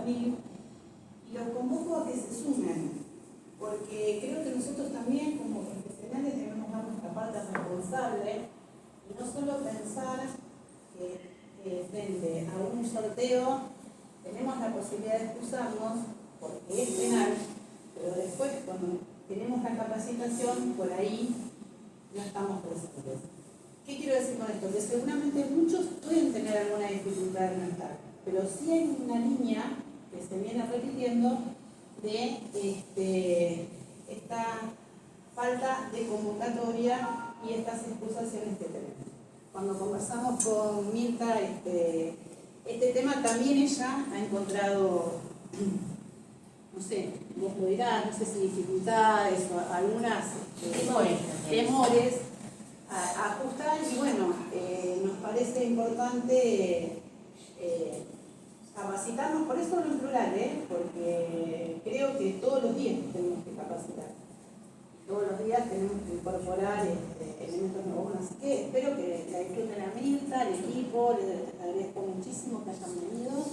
abril, y los convoco a que se sumen, porque creo que nosotros también como profesionales debemos dar nuestra parte responsable y no solo pensar que frente a un sorteo tenemos la posibilidad de excusarnos porque es penal, pero después cuando tenemos la capacitación por ahí no estamos presentes. ¿Qué quiero decir con esto? Que seguramente muchos pueden tener alguna dificultad en no estar, pero sí hay una línea que se viene repitiendo de esta falta de convocatoria y estas excusaciones que tenemos. Cuando conversamos con Mirta este tema, también ella ha encontrado, no sé, vos lo dirás, no sé si dificultades o algunas temores a ajustar, y bueno, nos parece importante capacitarnos, por eso hablo en plural, porque creo que todos los días nos tenemos que capacitar, todos los días tenemos que incorporar elementos nuevos, así que espero que la disfruten a Mirta, al equipo, les agradezco muchísimo que hayan venido,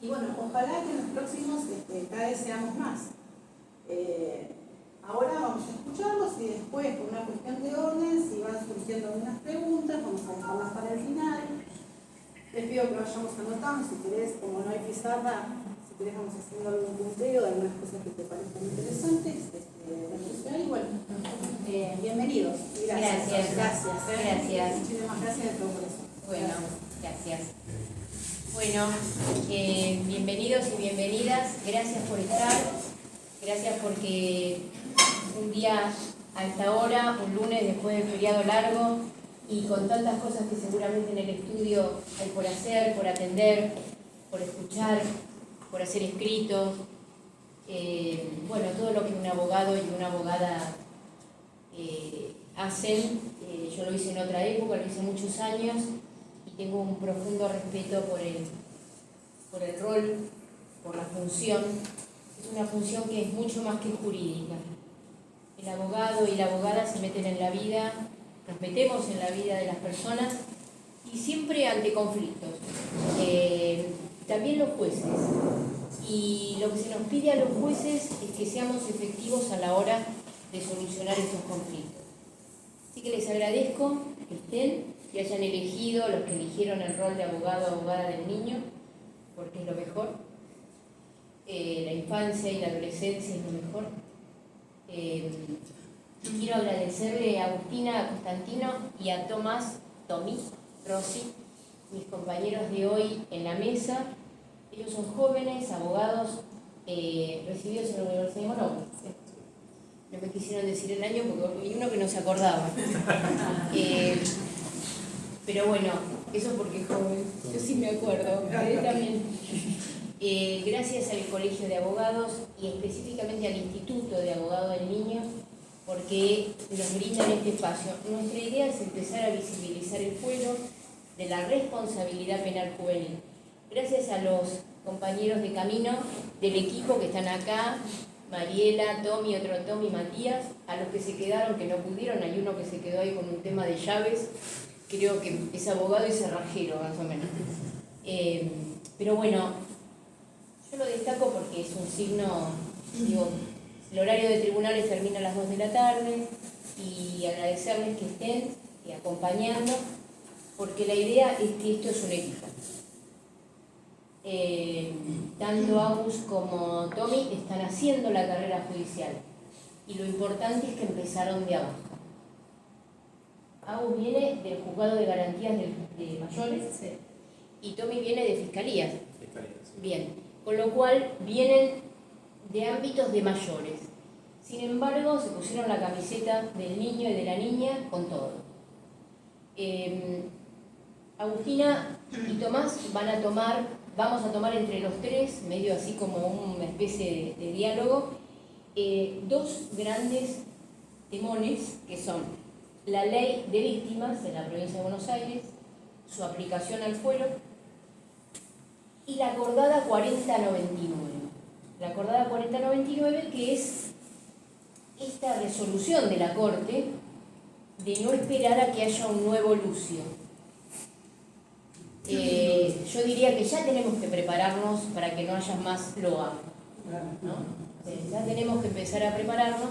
y bueno, ojalá que en los próximos cada vez seamos más. Ahora vamos a escucharlos y después, por una cuestión de orden, si van surgiendo algunas preguntas, vamos a dejarlas para el final. Les pido que vayamos anotando, si querés, como no hay pizarra, si querés vamos haciendo algún punteo de algunas cosas que te parezcan interesantes. Y bueno, bienvenidos. Gracias. Muchísimas gracias de todo por eso. Bueno, gracias. Bueno, bienvenidos y bienvenidas. Gracias por estar. Gracias porque un día a esta hora, un lunes después del feriado largo y con tantas cosas que seguramente en el estudio hay por hacer, por atender, por escuchar, por hacer escritos, bueno, todo lo que un abogado y una abogada hacen. Yo lo hice en otra época, lo hice muchos años y tengo un profundo respeto por el rol, por la función. Es una función que es mucho más que jurídica. El abogado y la abogada se meten en la vida, nos metemos en la vida de las personas y siempre ante conflictos. También los jueces. Y lo que se nos pide a los jueces es que seamos efectivos a la hora de solucionar estos conflictos. Así que les agradezco que estén, que hayan elegido, los que eligieron el rol de abogado o abogada del niño, porque es lo mejor. La infancia y la adolescencia es lo mejor. Quiero agradecerle a Agustina, a Constantino y a Tomás, Rossi, mis compañeros de hoy en la mesa. Ellos son jóvenes, abogados, recibidos en la Universidad de Monópolis. No me quisieron decir el año porque hay uno que no se acordaba. Pero bueno, eso porque es joven. Yo sí me acuerdo. También. Gracias al Colegio de Abogados y específicamente al Instituto de Abogado del Niño, porque nos brindan este espacio. Nuestra idea es empezar a visibilizar el fuero de la responsabilidad penal juvenil. Gracias a los compañeros de camino del equipo que están acá, Mariela, Tommy, otro Tommy, Matías, a los que se quedaron, que no pudieron, hay uno que se quedó ahí con un tema de llaves, creo que es abogado y cerrajero más o menos. Pero bueno, yo lo destaco porque es un signo, digo, el horario de tribunales termina a las 2 de la tarde y agradecerles que estén acompañando, porque la idea es que esto es un equipo. Tanto Agus como Tommy están haciendo la carrera judicial y lo importante es que empezaron de abajo. Agus viene del juzgado de garantías de mayores y Tommy viene de fiscalías. Bien, con lo cual vienen de ámbitos de mayores. Sin embargo, se pusieron la camiseta del niño y de la niña con todo. Agustina y Tomás vamos a tomar entre los tres, medio así como una especie de diálogo, dos grandes temones que son la ley de víctimas en la provincia de Buenos Aires, su aplicación al fuero, y la acordada 4099. La acordada 4099, que es esta resolución de la Corte de no esperar a que haya un nuevo Lucio. Yo diría que ya tenemos que prepararnos para que no haya más LOA, ¿no? Ya tenemos que empezar a prepararnos,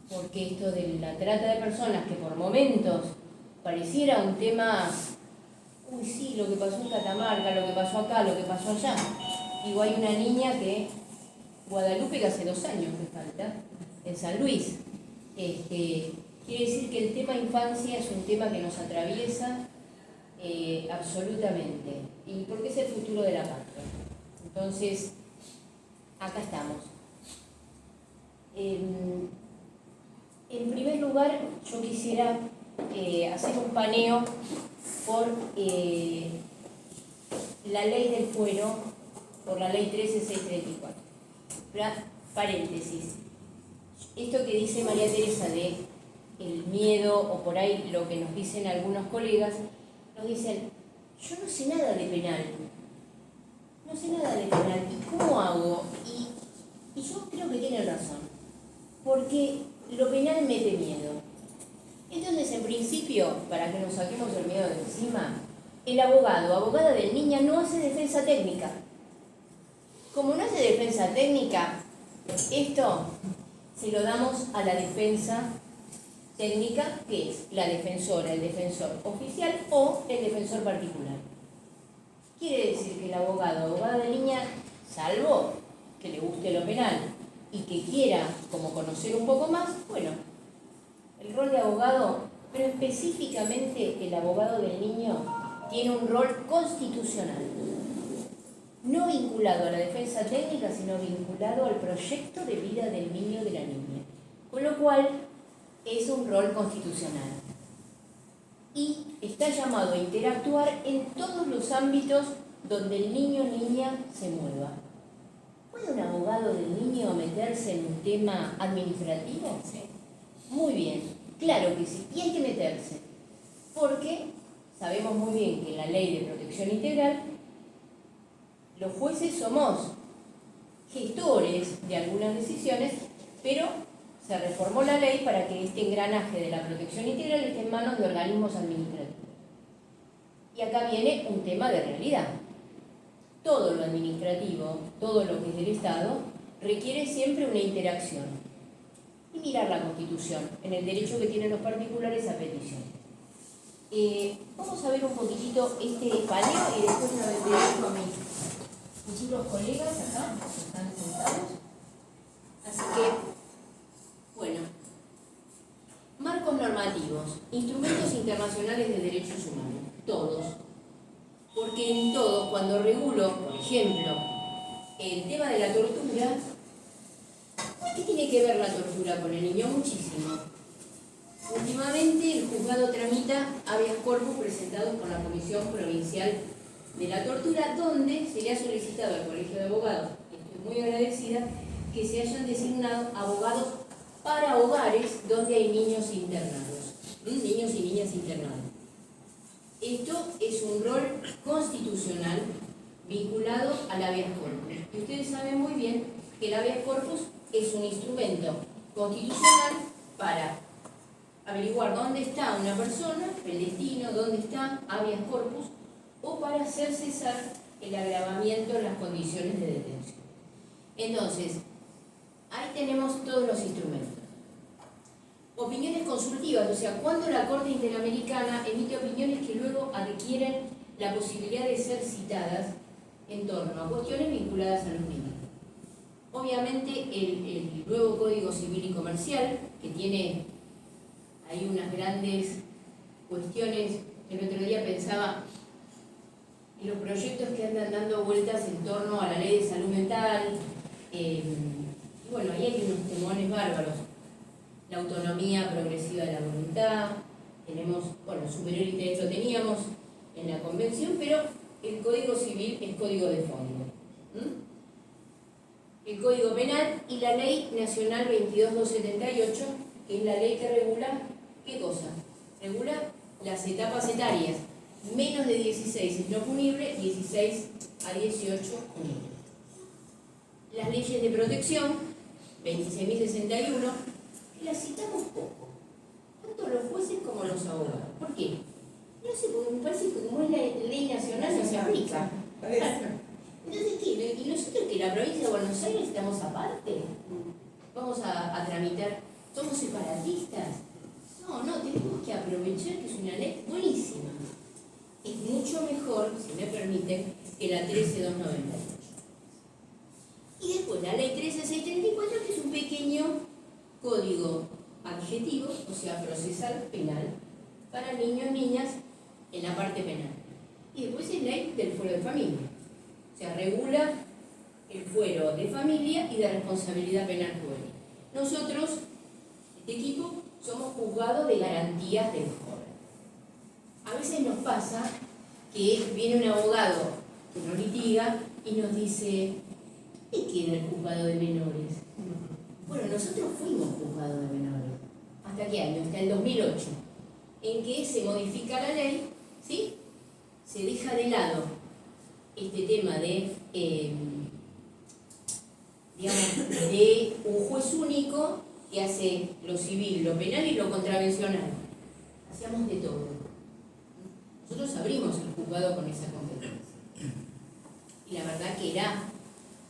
porque esto de la trata de personas, que por momentos pareciera un tema, uy sí, lo que pasó en Catamarca, lo que pasó acá, lo que pasó allá. Digo, hay una niña que, Guadalupe, que hace 2 años que falta, en San Luis. Quiere decir que el tema infancia es un tema que nos atraviesa absolutamente, y porque es el futuro de la patria. Entonces, acá estamos. En primer lugar, yo quisiera hacer un paneo por la ley del fuero, por la ley 13634. Paréntesis. Esto que dice María Teresa de el miedo, o por ahí lo que nos dicen algunos colegas, nos dicen, yo no sé nada de penal. No sé nada de penal. ¿Y cómo hago? Y yo creo que tienen razón. Porque lo penal mete miedo. Entonces, en principio, para que nos saquemos el miedo de encima, el abogado, abogada del niño, no hace defensa técnica. Como no hace defensa técnica, esto se lo damos a la defensa técnica, que es la defensora, el defensor oficial o el defensor particular. Quiere decir que el abogado o abogada de niña, salvo que le guste lo penal y que quiera como conocer un poco más, bueno, el rol de abogado, pero específicamente el abogado del niño tiene un rol constitucional, no vinculado a la defensa técnica, sino vinculado al proyecto de vida del niño o de la niña, con lo cual es un rol constitucional y está llamado a interactuar en todos los ámbitos donde el niño o niña se mueva. ¿Puede un abogado del niño meterse en un tema administrativo? Sí. Muy bien, claro que sí, y hay que meterse, porque sabemos muy bien que en la Ley de Protección Integral los jueces somos gestores de algunas decisiones, pero se reformó la ley para que este engranaje de la protección integral esté en manos de organismos administrativos. Y acá viene un tema de realidad. Todo lo administrativo, todo lo que es del Estado, requiere siempre una interacción. Y mirar la Constitución, en el derecho que tienen los particulares a petición. Vamos a ver un poquitito este paneo y después lo dejo a mis chicos colegas acá, que están sentados. Así que, bueno, marcos normativos, instrumentos internacionales de derechos humanos, todos. Porque en todos, cuando regulo, por ejemplo, el tema de la tortura, ¿qué tiene que ver la tortura con el niño? Muchísimo. Últimamente el juzgado tramita habeas corpus presentados por la Comisión Provincial de la Tortura, donde se le ha solicitado al Colegio de Abogados, y estoy muy agradecida, que se hayan designado abogados para hogares donde hay niños internados, niños y niñas internados. Esto es un rol constitucional vinculado al habeas corpus. Y ustedes saben muy bien que el habeas corpus es un instrumento constitucional para averiguar dónde está una persona, el destino, dónde está, habeas corpus, o para hacer cesar el agravamiento en las condiciones de detención. Entonces, ahí tenemos todos los instrumentos. Opiniones consultivas, o sea, cuando la Corte Interamericana emite opiniones que luego adquieren la posibilidad de ser citadas en torno a cuestiones vinculadas a los niños. Obviamente, el nuevo Código Civil y Comercial, que tiene ahí unas grandes cuestiones. El otro día pensaba en los proyectos que andan dando vueltas en torno a la ley de salud mental. Y bueno, ahí hay unos temones bárbaros. La autonomía progresiva de la voluntad. Tenemos, bueno, superior interés lo teníamos en la convención, pero el Código Civil es código de fondo. El Código Penal y la Ley Nacional 22278, que es la ley que regula, ¿qué cosa? Regula las etapas etarias. Menos de 16 es no punible, 16 a 18 punible. Las leyes de protección, 26.061, las citamos poco, tanto los jueces como los abogados. ¿Por qué? No sé, porque me parece que como es la ley nacional no se aplica. Entonces, ¿qué? ¿Y nosotros que la provincia de Buenos Aires estamos aparte? ¿Vamos a tramitar? ¿Somos separatistas? No, tenemos que aprovechar que es una ley buenísima. Es mucho mejor, si me permiten, que la 13298. Y después la ley 13634, que es un pequeño código adjetivo, o sea, procesal penal, para niños y niñas en la parte penal. Y después es ley del fuero de familia. O sea, regula el fuero de familia y de responsabilidad penal juvenil. Nosotros, este equipo, somos juzgados de garantías del joven. A veces nos pasa que viene un abogado que nos litiga y nos dice: ¿qué queda el juzgado de menores? Bueno, nosotros fuimos juzgados de menores. ¿Hasta qué año? Hasta el 2008, en que se modifica la ley, ¿sí? Se deja de lado este tema de, de un juez único que hace lo civil, lo penal y lo contravencional. Hacíamos de todo. Nosotros abrimos el juzgado con esa competencia. Y la verdad que era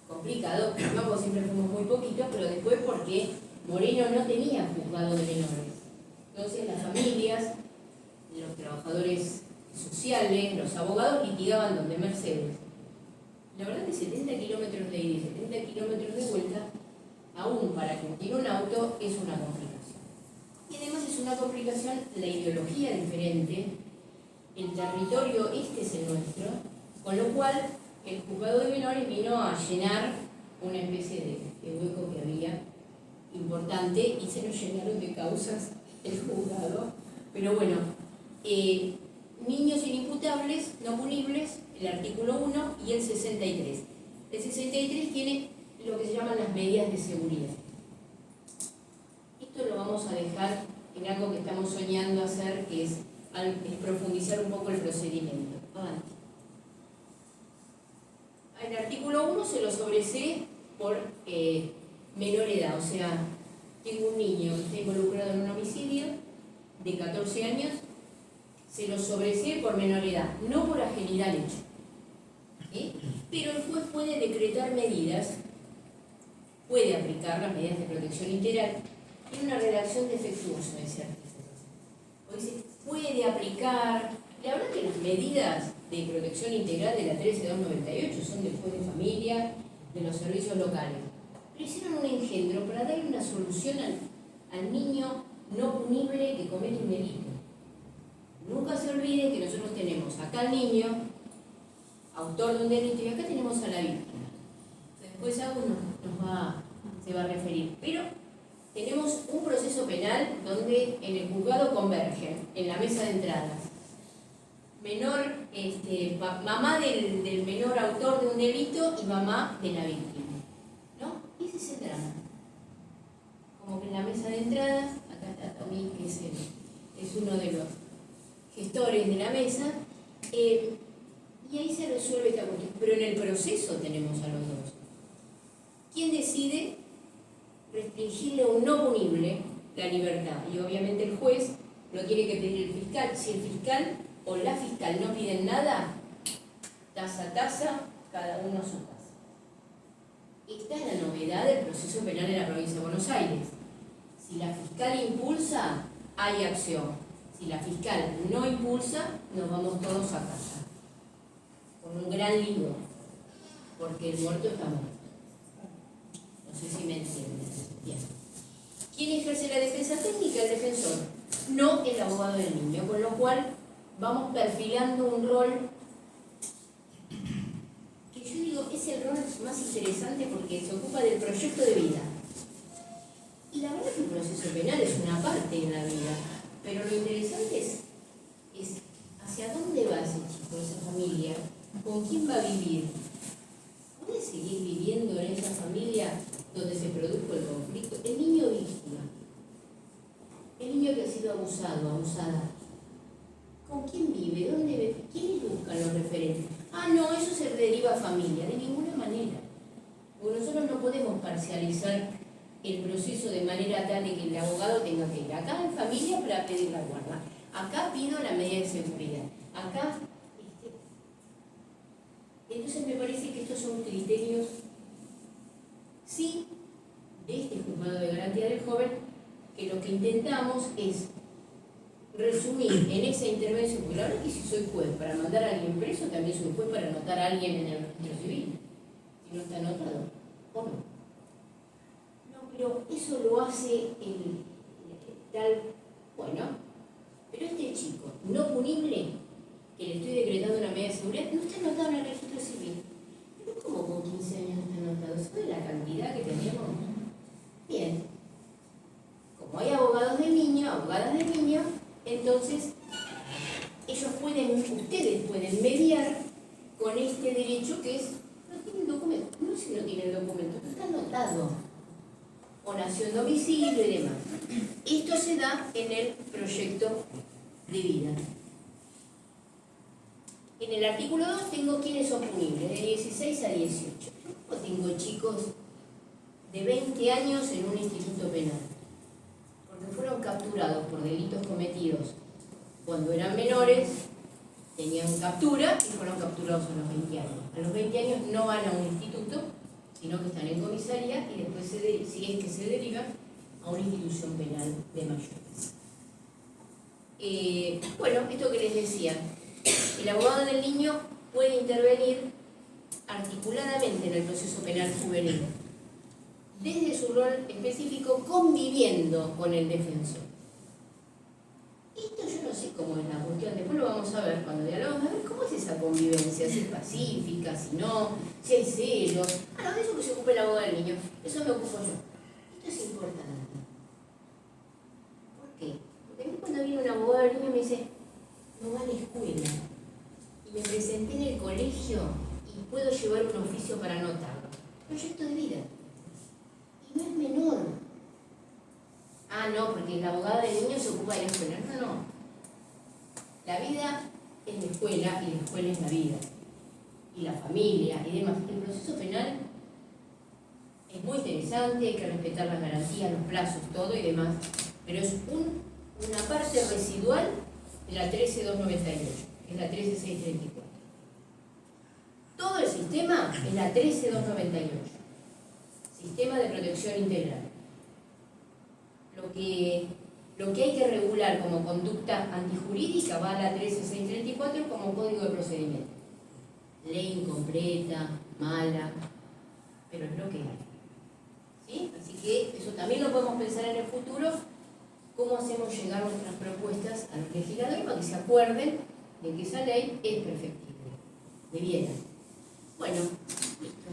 complicado, porque siempre fuimos muy poquitos, pero después porque Moreno no tenía juzgado de menores. Entonces las familias, los trabajadores sociales, los abogados litigaban donde Mercedes. La verdad que 70 kilómetros de ida y 70 kilómetros de vuelta, aún para quien tiene un auto, es una complicación. Y además es una complicación la ideología diferente, el territorio este es el nuestro, con lo cual el juzgado de menores vino a llenar una especie de hueco que había importante y se nos llenaron de causas el juzgado. Pero bueno, niños inimputables, no punibles, el artículo 1 y el 63. El 63 tiene lo que se llaman las medidas de seguridad. Esto lo vamos a dejar en algo que estamos soñando hacer, que es profundizar un poco el procedimiento. Adelante. El artículo 1 se lo sobresee por menor edad, o sea, tengo un niño que está involucrado en un homicidio de 14 años, se lo sobresee por menor edad, no por ajenidad al hecho. ¿Sí? Pero el juez puede decretar medidas, puede aplicar las medidas de protección integral en una redacción defectuosa de ese artículo. O dice, puede aplicar. La verdad que las medidas de protección integral de la 13298 son del juez de familia, de los servicios locales. Pero hicieron un engendro para darle una solución al niño no punible que comete un delito. Nunca se olviden que nosotros tenemos acá al niño, autor de un delito, y acá tenemos a la víctima. Después a uno se va a referir. Pero tenemos un proceso penal donde en el juzgado convergen, en la mesa de entradas, mamá del menor autor de un delito y mamá de la víctima. ¿No? Ese es el drama. Como que en la mesa de entradas, acá está Tommy, que es uno de los gestores de la mesa, y ahí se resuelve esta cuestión. Pero en el proceso tenemos a los dos. ¿Quién decide restringirle a un no punible la libertad? Y obviamente el juez lo tiene que pedir el fiscal. Si el fiscal o la fiscal no piden nada, tasa a tasa, cada uno a su casa. Esta es la novedad del proceso penal en la provincia de Buenos Aires. Si la fiscal impulsa, hay acción. Si la fiscal no impulsa, nos vamos todos a casa. Con un gran lío, porque el muerto está muerto. No sé si me entienden. Bien. ¿Quién ejerce la defensa técnica? El defensor, no el abogado del niño, con lo cual vamos perfilando un rol que yo digo es el rol más interesante porque se ocupa del proyecto de vida. Y la verdad que el proceso penal es una parte en la vida, pero lo interesante es hacia dónde va ese chico, esa familia, con quién va a vivir. ¿Puede seguir viviendo en esa familia donde se produjo el conflicto? El niño víctima, el niño que ha sido abusado, abusada, ¿con quién vive? ¿Dónde vive? ¿Quiénes buscan los referentes? No, eso se deriva a familia, de ninguna manera. Porque nosotros no podemos parcializar el proceso de manera tal de que el abogado tenga que ir acá en familia para pedir la guarda, Acá pido la medida de seguridad. Acá, entonces me parece que estos son criterios, sí, de este juzgado de garantía del joven, que lo que intentamos es resumir en esa intervención, porque la verdad es que si soy juez para mandar a alguien preso, también soy juez para anotar a alguien en el registro civil, si no está anotado, ¿o no? No, pero eso lo hace el tal, bueno, pero este chico no punible, que le estoy decretando una medida de seguridad, no está anotado en el registro civil. Pero ¿cómo con 15 años no está anotado? ¿Sabe la cantidad que tenemos? Bien. Como hay abogados de niño, abogadas de niño, entonces ustedes pueden mediar con este derecho que es, no tienen documento, no sé si no tienen documento, no está anotado, o nació en domicilio y demás. Esto se da en el proyecto de vida. En el artículo 2 tengo quiénes son punibles, de 16 a 18. Yo tengo chicos de 20 años en un instituto penal, porque fueron capturados por delitos cometidos cuando eran menores, tenían captura y fueron capturados a los 20 años. A los 20 años no van a un instituto, sino que están en comisaría y después, si es que se derivan, a una institución penal de mayores. Bueno, esto que les decía, el abogado del niño puede intervenir articuladamente en el proceso penal juvenil, desde su rol específico, conviviendo con el defensor. Esto yo no sé cómo es la cuestión, después lo vamos a ver cuando dialogamos, a ver cómo es esa convivencia, si es pacífica, si no, si hay celos. No, de eso que se ocupe el abogado del niño, eso me ocupo yo. Esto es importante. ¿Por qué? Porque a mí cuando viene un abogado del niño me dice, no va a la escuela, y me presenté en el colegio y puedo llevar un oficio para anotarlo. Proyecto de vida. Y no es menor. Ah, no, porque el abogado del niño se ocupa de la escuela. No, no. La vida es la escuela y la escuela es la vida. Y la familia y demás. El proceso penal es muy interesante, hay que respetar las garantías, los plazos, todo y demás. Pero es una parte residual de la 13298, que es la 13634. Todo el sistema es la 13298. Sistema de protección integral. Lo que hay que regular como conducta antijurídica va a la 13634 como código de procedimiento. Ley incompleta, mala, pero es lo que hay. ¿Sí? Así que eso también lo podemos pensar en el futuro, cómo hacemos llegar nuestras propuestas a los legisladores para que se acuerden de que esa ley es perfectible. Debiera. Bueno, listo.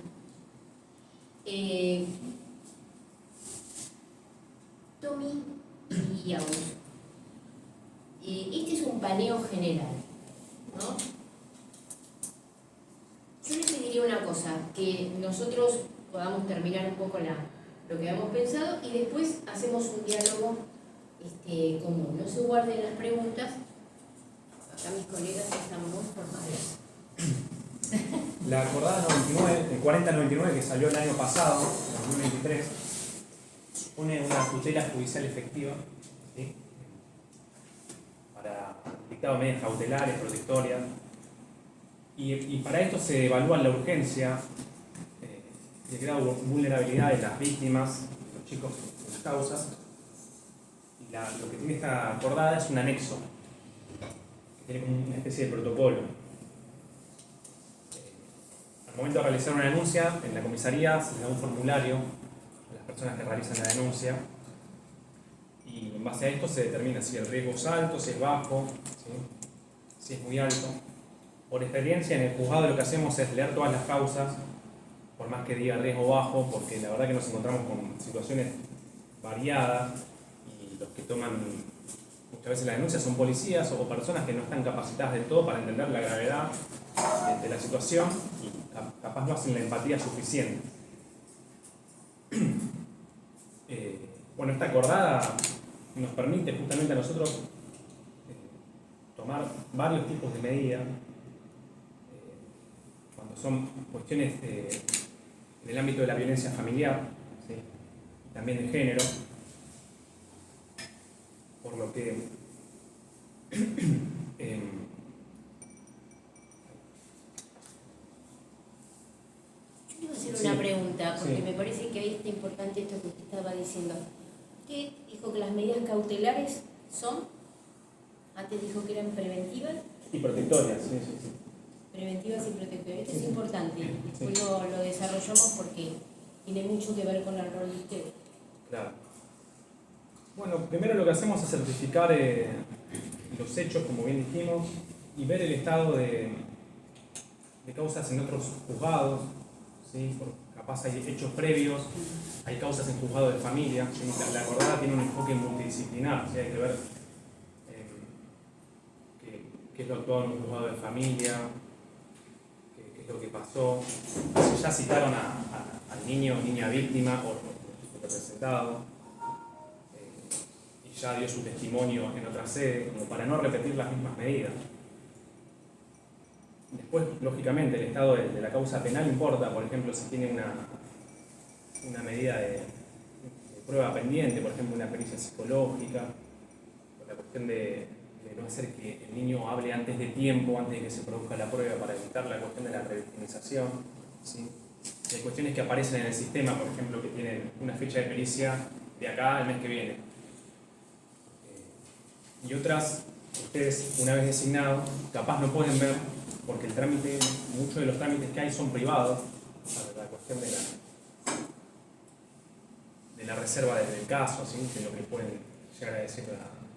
Tommy y Agus. Este es un paneo general, ¿no? Yo les pediría una cosa, que nosotros podamos terminar un poco lo que habíamos pensado y después hacemos un diálogo común. No se guarden las preguntas. Acá mis colegas están muy formales. La acordada 99, el 4099 que salió el año pasado, 2023, pone una tutela judicial efectiva, ¿sí? Para dictado de medidas cautelares, protectorias, y para esto se evalúa la urgencia de grado de vulnerabilidad de las víctimas, de los chicos en las causas, y lo que tiene esta acordada es un anexo, que tiene como una especie de protocolo. Al momento de realizar una denuncia, en la comisaría se le da un formulario a las personas que realizan la denuncia y en base a esto se determina si el riesgo es alto, si es bajo, ¿sí? Si es muy alto. Por experiencia en el juzgado lo que hacemos es leer todas las causas, por más que diga riesgo bajo, porque la verdad que nos encontramos con situaciones variadas y los que toman muchas veces la denuncia son policías o personas que no están capacitadas del todo para entender la gravedad de la situación y capaz no hacen la empatía suficiente. Bueno, esta acordada nos permite justamente a nosotros tomar varios tipos de medidas cuando son cuestiones en el ámbito de la violencia familiar, ¿sí? También de género, por lo que Yo le voy a hacer Sí. una pregunta, porque Sí. me parece que ahí está importante esto que usted estaba diciendo. Usted dijo que las medidas cautelares son, antes dijo que eran preventivas, Y protectorias, sí, sí, sí. preventivas y protectoras. Esto Sí, es sí. importante, después Sí. lo desarrollamos porque tiene mucho que ver con el rol de usted. Claro. Bueno, primero lo que hacemos es certificar los hechos, como bien dijimos, y ver el estado de causas en otros juzgados, ¿sí? Capaz hay hechos previos, hay causas en juzgado de familia, ¿sí? La acordada tiene un enfoque multidisciplinar, ¿sí? Hay que ver qué es lo actuado en un juzgado de familia, qué es lo que pasó, si ya citaron al niño o niña víctima o su representado, y ya dio su testimonio en otra sede, como para no repetir las mismas medidas. Después, lógicamente, el estado de la causa penal importa, por ejemplo, si tiene una medida de prueba pendiente, por ejemplo, una pericia psicológica, por la cuestión de no hacer que el niño hable antes de tiempo, antes de que se produzca la prueba, para evitar la cuestión de la revictimización, ¿sí? Hay cuestiones que aparecen en el sistema, por ejemplo, que tienen una fecha de pericia de acá al mes que viene. Y otras, ustedes, una vez designado, capaz no pueden ver, porque el trámite, muchos de los trámites que hay son privados, para la cuestión de la reserva del caso, ¿sí? De lo que pueden llegar a decir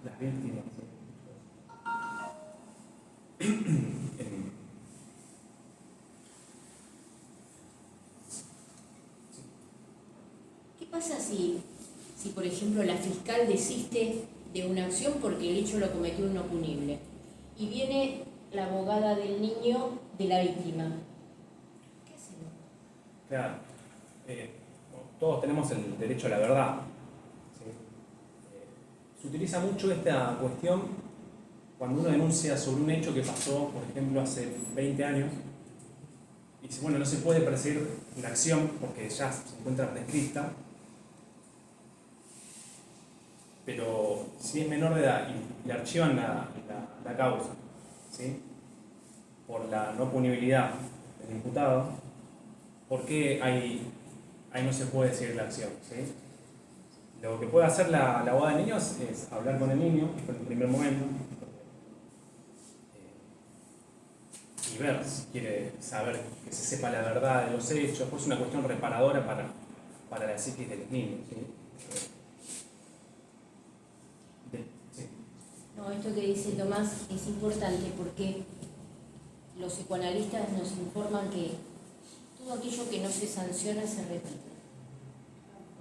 las víctimas, ¿sí? ¿Qué pasa si, por ejemplo, la fiscal desiste de una acción porque el hecho lo cometió un no punible y viene la abogada del niño de la víctima? ¿Qué hacemos? Claro, todos tenemos el derecho a la verdad, ¿sí? Se utiliza mucho esta cuestión cuando uno denuncia sobre un hecho que pasó, por ejemplo, hace 20 años, y dice, bueno, no se puede perseguir la acción porque ya se encuentra prescrita, pero si es menor de edad y le archivan la causa, ¿sí? Por la no punibilidad del imputado, ¿por qué ahí no se puede seguir la acción? ¿Sí? Lo que puede hacer la abogada de niños es hablar con el niño en el primer momento y ver si quiere saber que se sepa la verdad de los hechos, pues es una cuestión reparadora para la psiquis de los niños. ¿Sí? Sí. No, esto que dice Tomás es importante porque los psicoanalistas nos informan que todo aquello que no se sanciona se repite.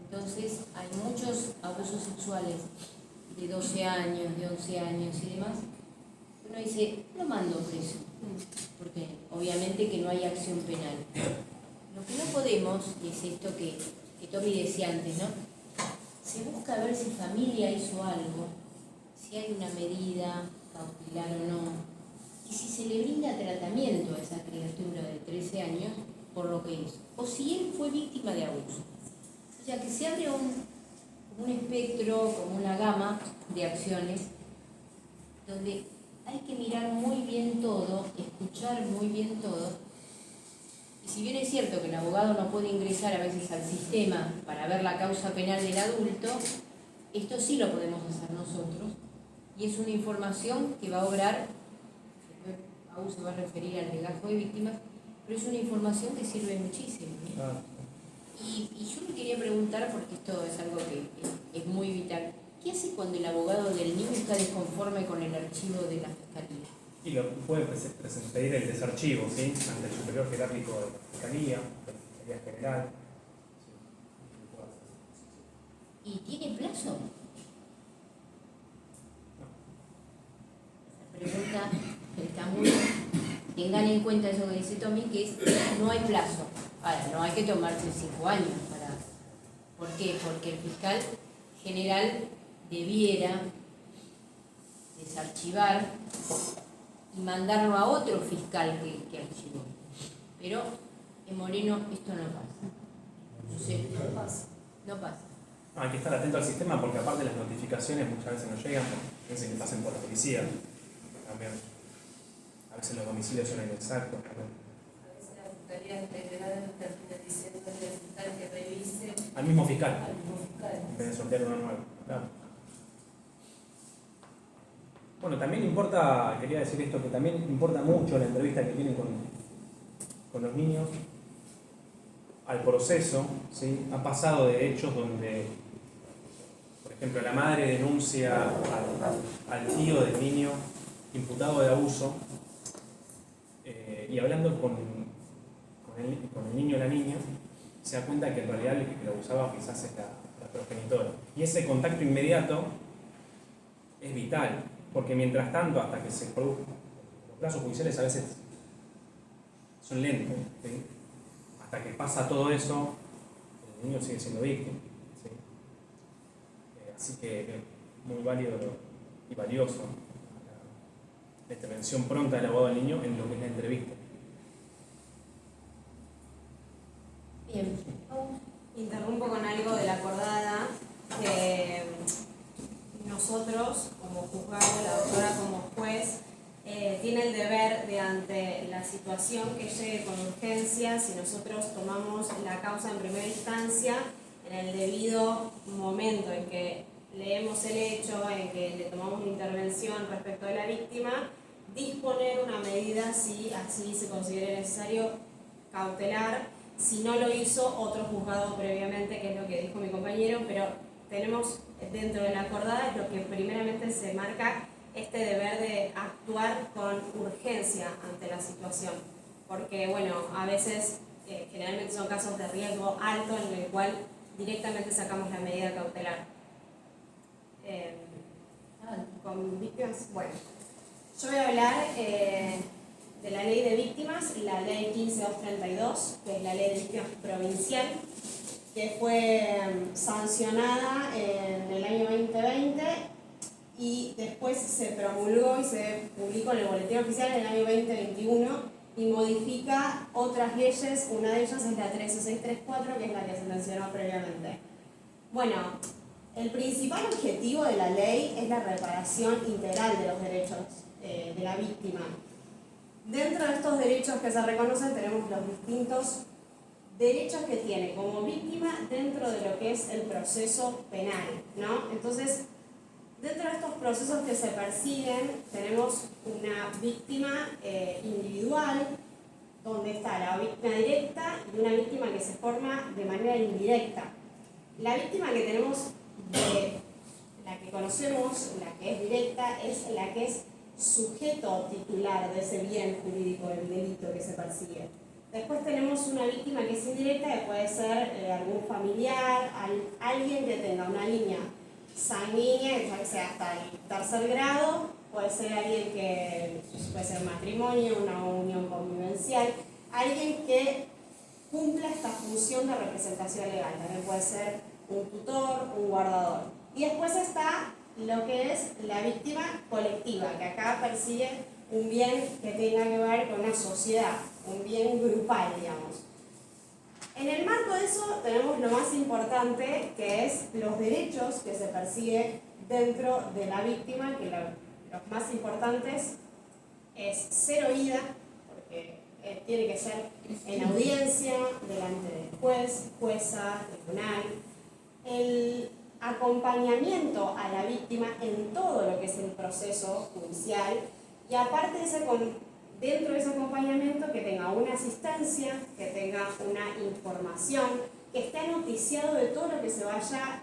Entonces, hay muchos abusos sexuales de 12 años, de 11 años y demás. Uno dice, lo mando preso, porque obviamente que no hay acción penal. Lo que no podemos, y es esto que Tommy decía antes, ¿no? Se busca ver si familia hizo algo, si hay una medida cautelar o no, y si se le brinda tratamiento a esa criatura de 13 años por lo que hizo, o si él fue víctima de abuso. O sea, que se abre un espectro, como una gama de acciones, donde hay que mirar muy bien todo, escuchar muy bien todo, y si bien es cierto que el abogado no puede ingresar a veces al sistema para ver la causa penal del adulto, esto sí lo podemos hacer nosotros, y es una información que va a obrar, después Pau se va a referir al legajo de víctimas, pero es una información que sirve muchísimo, ¿no? Y yo le quería preguntar, porque esto es algo que es muy vital, ¿qué hace cuando el abogado del niño está desconforme con el archivo de la fiscalía? Y lo puede pedir el desarchivo, ¿sí? Ante el superior jerárquico de la fiscalía, de la fiscalía general. ¿Y tiene plazo? Esa pregunta está muy bien. Tengan en cuenta eso que dice Tommy, que es no hay plazo. Ahora, no hay que tomarse 5 años para... ¿Por qué? Porque el fiscal general debiera desarchivar y mandarlo a otro fiscal que archivó. Pero en Moreno esto no pasa. No pasa. Hay que estar atento al sistema porque aparte las notificaciones muchas veces no llegan, piensen que pasen por la policía. también. A veces los domicilios son inexactos también. A veces la Fiscalía Federal termina diciendo al fiscal que revise Al mismo fiscal, al mismo fiscal. en vez de sortear uno nuevo. Claro. Bueno, también importa, quería decir esto, que también importa mucho la entrevista que tienen con los niños al proceso, ¿sí? Ha pasado de hechos donde, por ejemplo, la madre denuncia al tío del niño imputado de abuso y hablando con el niño o la niña, se da cuenta que en realidad el que lo abusaba quizás es la progenitora. Y ese contacto inmediato es vital, porque mientras tanto, hasta que se produzca, los plazos judiciales a veces son lentos, ¿sí? Hasta que pasa todo eso, el niño sigue siendo víctima, ¿sí? Así que es muy válido y valioso la intervención pronta del abogado del niño en lo que es la entrevista. Bien. Interrumpo con algo de la acordada, que nosotros como juzgado, la doctora como juez, tiene el deber de ante la situación que llegue con urgencia, si nosotros tomamos la causa en primera instancia, en el debido momento en que leemos el hecho, en que le tomamos una intervención respecto de la víctima, disponer una medida si así se considere necesario cautelar. Si no lo hizo otro juzgado previamente, que es lo que dijo mi compañero, pero tenemos dentro de la acordada lo que primeramente se marca este deber de actuar con urgencia ante la situación, porque bueno, a veces generalmente son casos de riesgo alto en el cual directamente sacamos la medida cautelar. Con víctimas, bueno, yo voy a hablar de la ley de víctimas, la ley 15232, que es la ley de víctimas provincial, que fue sancionada en el año 2020 y después se promulgó y se publicó en el boletín oficial en el año 2021 y modifica otras leyes. Una de ellas es la 13634, que es la que se mencionó previamente. Bueno, el principal objetivo de la ley es la reparación integral de los derechos de la víctima. Dentro de estos derechos que se reconocen tenemos los distintos derechos que tiene como víctima dentro de lo que es el proceso penal, ¿no? Entonces, dentro de estos procesos que se persiguen, tenemos una víctima individual, donde está la víctima directa y una víctima que se forma de manera indirecta. La víctima que tenemos, la que conocemos, la que es directa, es la que es sujeto titular de ese bien jurídico del delito que se persigue. Después tenemos una víctima que es indirecta, que puede ser algún familiar, alguien que tenga una línea sanguínea, que sea hasta el tercer grado, puede ser alguien que puede ser matrimonio, una unión convivencial, alguien que cumpla esta función de representación legal, también puede ser un tutor, un guardador. Y después está lo que es la víctima colectiva, que acá persigue un bien que tenga que ver con una sociedad, un bien grupal, digamos. En el marco de eso tenemos lo más importante, que es los derechos que se persigue dentro de la víctima, que los más importantes es ser oída, porque tiene que ser en audiencia, delante del juez, jueza, tribunal, el acompañamiento a la víctima en todo lo que es el proceso judicial y aparte de dentro de ese acompañamiento que tenga una asistencia, que tenga una información, que esté noticiado de todo lo que se vaya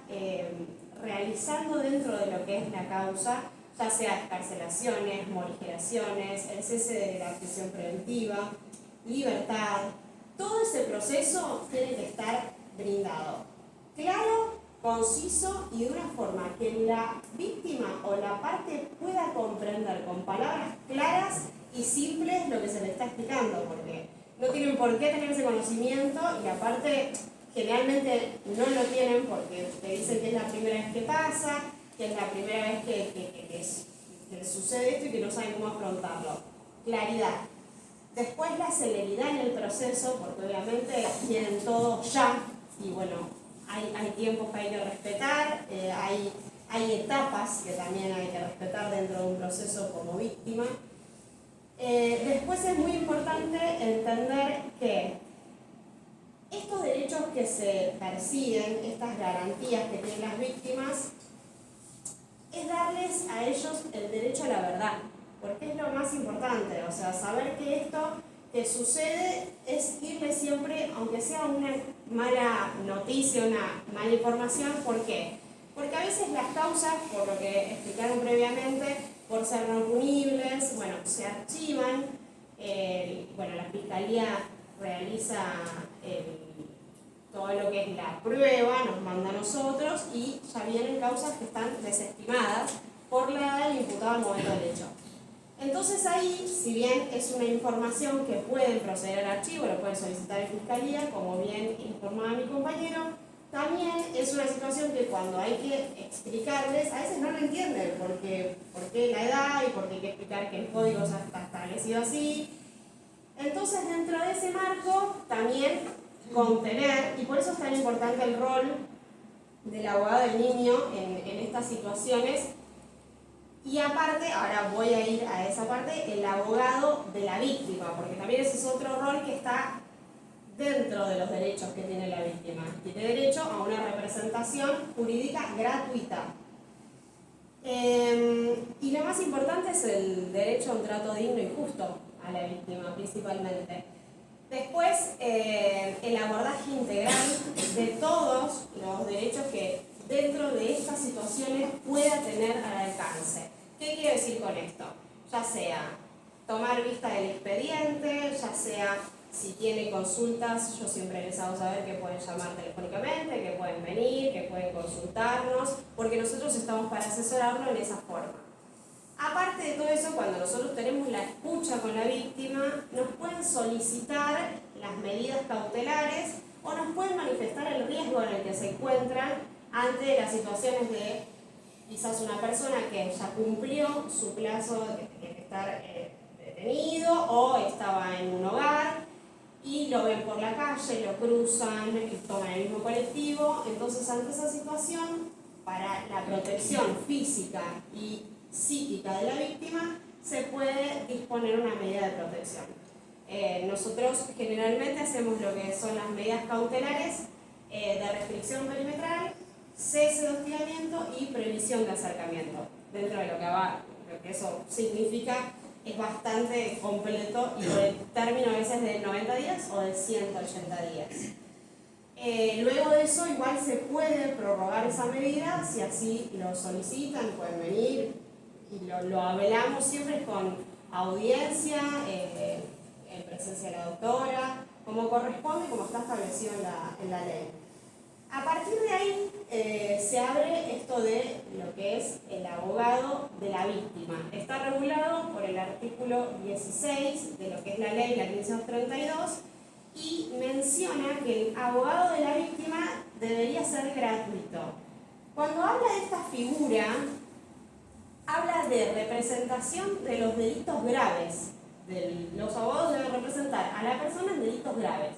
realizando dentro de lo que es la causa, ya sea excarcelaciones, morigeraciones, el cese de la prisión preventiva, libertad. Todo ese proceso tiene que estar brindado, claro, conciso y de una forma que la víctima o la parte pueda comprender con palabras claras y simples lo que se le está explicando, porque no tienen por qué tener ese conocimiento y aparte generalmente no lo tienen porque te dicen que es la primera vez que pasa, que es la primera vez que sucede esto y que no saben cómo afrontarlo. Claridad. Después la celeridad en el proceso, porque obviamente quieren todo ya y bueno, hay tiempos que hay que respetar, hay hay etapas que también hay que respetar dentro de un proceso como víctima. Después es muy importante entender que estos derechos que se persiguen, estas garantías que tienen las víctimas, es darles a ellos el derecho a la verdad, porque es lo más importante, o sea, saber que esto que sucede es irle siempre, aunque sea una mala noticia, una mala información. ¿Por qué? Porque a veces las causas, por lo que explicaron previamente, por ser no punibles, bueno, se archivan, bueno, la Fiscalía realiza todo lo que es la prueba, nos manda a nosotros y ya vienen causas que están desestimadas por la edad del imputado al momento del hecho. Entonces ahí, si bien es una información que pueden proceder al archivo, lo pueden solicitar en Fiscalía, como bien informaba mi compañero, también es una situación que cuando hay que explicarles, a veces no lo entienden, porque por qué la edad y por qué hay que explicar que el código ya está establecido así. Entonces, dentro de ese marco, también contener, y por eso es tan importante el rol del abogado del niño en estas situaciones. Y aparte, ahora voy a ir a esa parte, el abogado de la víctima, porque también ese es otro rol que está dentro de los derechos que tiene la víctima. Tiene derecho a una representación jurídica gratuita. Y lo más importante es el derecho a un trato digno y justo a la víctima, principalmente. Después, el abordaje integral de todos los derechos que dentro de estas situaciones pueda tener al alcance. ¿Qué quiero decir con esto? Ya sea tomar vista del expediente, ya sea si tiene consultas, yo siempre les hago saber que pueden llamar telefónicamente, que pueden venir, que pueden consultarnos, porque nosotros estamos para asesorarlo en esa forma. Aparte de todo eso, cuando nosotros tenemos la escucha con la víctima, nos pueden solicitar las medidas cautelares o nos pueden manifestar el riesgo en el que se encuentran ante las situaciones de quizás una persona que ya cumplió su plazo de estar detenido o estaba en un hogar y lo ven por la calle, lo cruzan, toman el mismo colectivo. Entonces, ante esa situación, para la protección física y psíquica de la víctima, se puede disponer una medida de protección. Nosotros generalmente hacemos lo que son las medidas cautelares de restricción perimetral, cese de hostigamiento y prohibición de acercamiento. Dentro de lo que eso significa, es bastante completo y por el término a veces de 90 días o de 180 días. Luego de eso igual se puede prorrogar esa medida, si así lo solicitan, pueden venir y lo hablamos siempre con audiencia, en presencia de la doctora, como corresponde, como está establecido en la ley. A partir de ahí se abre esto de lo que es el abogado de la víctima. Está regulado por el artículo 16 de lo que es la ley, la 1532, y menciona que el abogado de la víctima debería ser gratuito. Cuando habla de esta figura, habla de representación de los delitos graves. Los abogados deben representar a la persona en delitos graves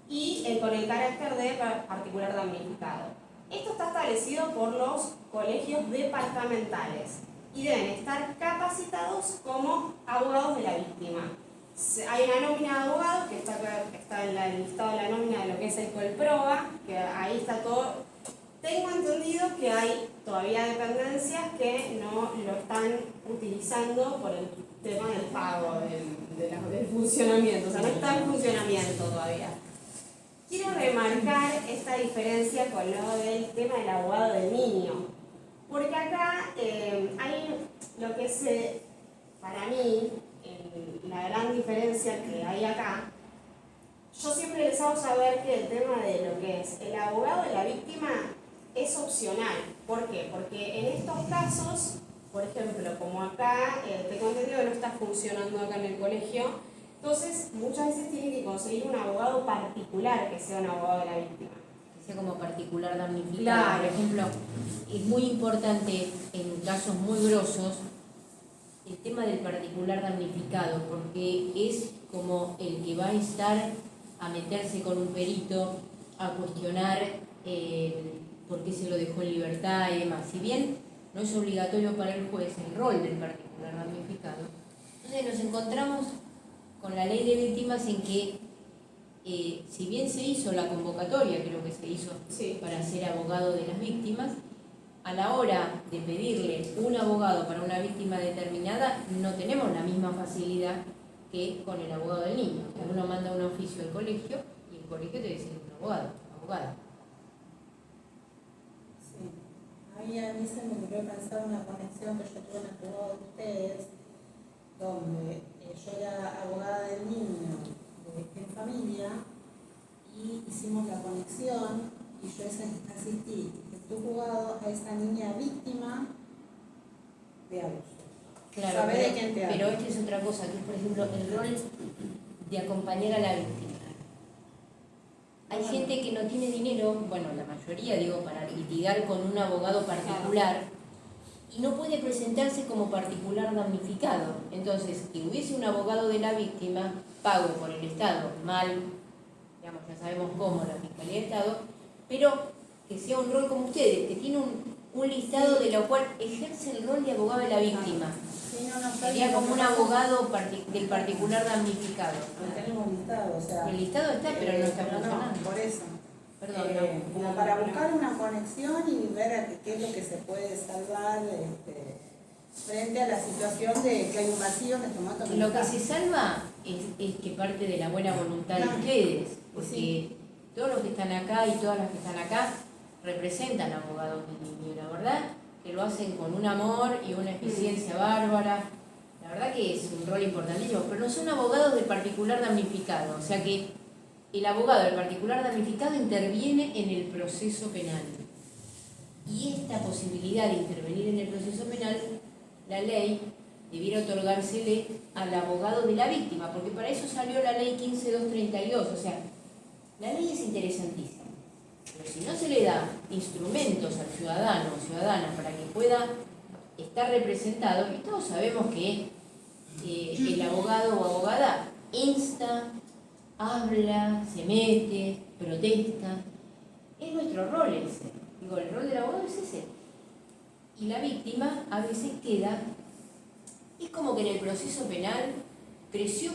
y con el carácter de particular damnificado. Esto está establecido por los colegios departamentales y deben estar capacitados como abogados de la víctima. Hay una nómina de abogados que está en el listado de la nómina de lo que es el Colproa, que ahí está todo. Tengo entendido que hay todavía dependencias que no lo están utilizando por el tema del pago, del funcionamiento, o sea, no está en funcionamiento todavía. Quiero remarcar esta diferencia con lo del tema del abogado del niño, porque acá hay lo que es, para mí, la gran diferencia que hay acá. Yo siempre les hago saber que el tema de lo que es el abogado de la víctima es opcional. ¿Por qué? Porque en estos casos, por ejemplo, como acá, tengo entendido que no está funcionando acá en el colegio, entonces muchas veces tienen que conseguir un abogado particular que sea un abogado de la víctima. Que sea como particular damnificado. Claro. Por ejemplo, es muy importante en casos muy grosos el tema del particular damnificado, porque es como el que va a estar a meterse con un perito, a cuestionar por qué se lo dejó en libertad y demás. Si bien no es obligatorio para el juez el rol del particular damnificado, entonces nos encontramos con la ley de víctimas en que, si bien se hizo la convocatoria, creo que se hizo Sí. para ser abogado de las víctimas, a la hora de pedirle un abogado para una víctima determinada, no tenemos la misma facilidad que con el abogado del niño. O sea, uno manda un oficio al colegio y el colegio te dice un abogado, abogada. Sí. A mí se me ocurrió pensar una conexión que yo tuve en el juzgado de ustedes, donde yo era abogada del niño en familia y hicimos la conexión y yo asistí en tu juzgado a esa niña víctima de abuso. Claro, Saber de quién te pero habla. esta es otra cosa, que es por ejemplo el rol de acompañar a la víctima. Hay gente que no tiene dinero, bueno, la mayoría digo, para litigar con un abogado particular y no puede presentarse como particular damnificado. Entonces, que hubiese un abogado de la víctima, pago por el Estado, mal, digamos, ya sabemos cómo, la Fiscalía de Estado, pero que sea un rol como ustedes, que tiene un listado de lo cual ejerce el rol de abogado de la víctima. Sí, no, Sería como un abogado del particular damnificado. Lo tenemos listado, o sea. El listado está, pero no está funcionando. por eso. Perdón, Como para buscar una conexión y ver qué es lo que se puede salvar frente a la situación de que hay un vacío en este momento. Lo que se salva es que parte de la buena voluntad de ustedes, porque Sí. todos los que están acá y todas las que están acá representan abogados del niño, la verdad que lo hacen con un amor y una eficiencia bárbara. La verdad que es un rol importantísimo, pero no son abogados del particular damnificado, o sea que el abogado del particular damnificado interviene en el proceso penal. Y esta posibilidad de intervenir en el proceso penal, la ley debiera otorgársele al abogado de la víctima, porque para eso salió la ley 15232, o sea, la ley es interesantísima. Pero si no se le da instrumentos al ciudadano o ciudadana para que pueda estar representado, y todos sabemos que el abogado o abogada insta, habla, se mete, protesta, es nuestro rol ese. Digo, el rol del abogado es ese. Y la víctima a veces queda, es como que en el proceso penal creció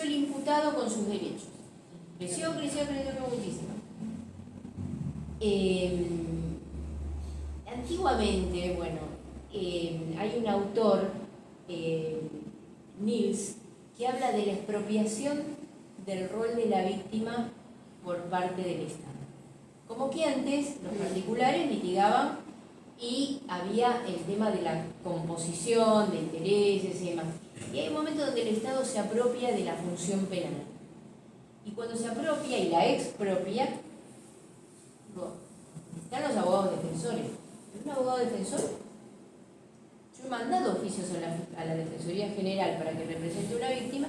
el imputado con sus derechos. Creció muchísimo. Antiguamente, bueno, hay un autor, Niels, que habla de la expropiación del rol de la víctima por parte del Estado. Como que antes los particulares litigaban y había el tema de la composición, de intereses y demás. Y hay un momento donde el Estado se apropia de la función penal. Y cuando se apropia y la expropia, están los abogados defensores. ¿Es un abogado defensor? Yo he mandado oficios a la Defensoría General para que represente a una víctima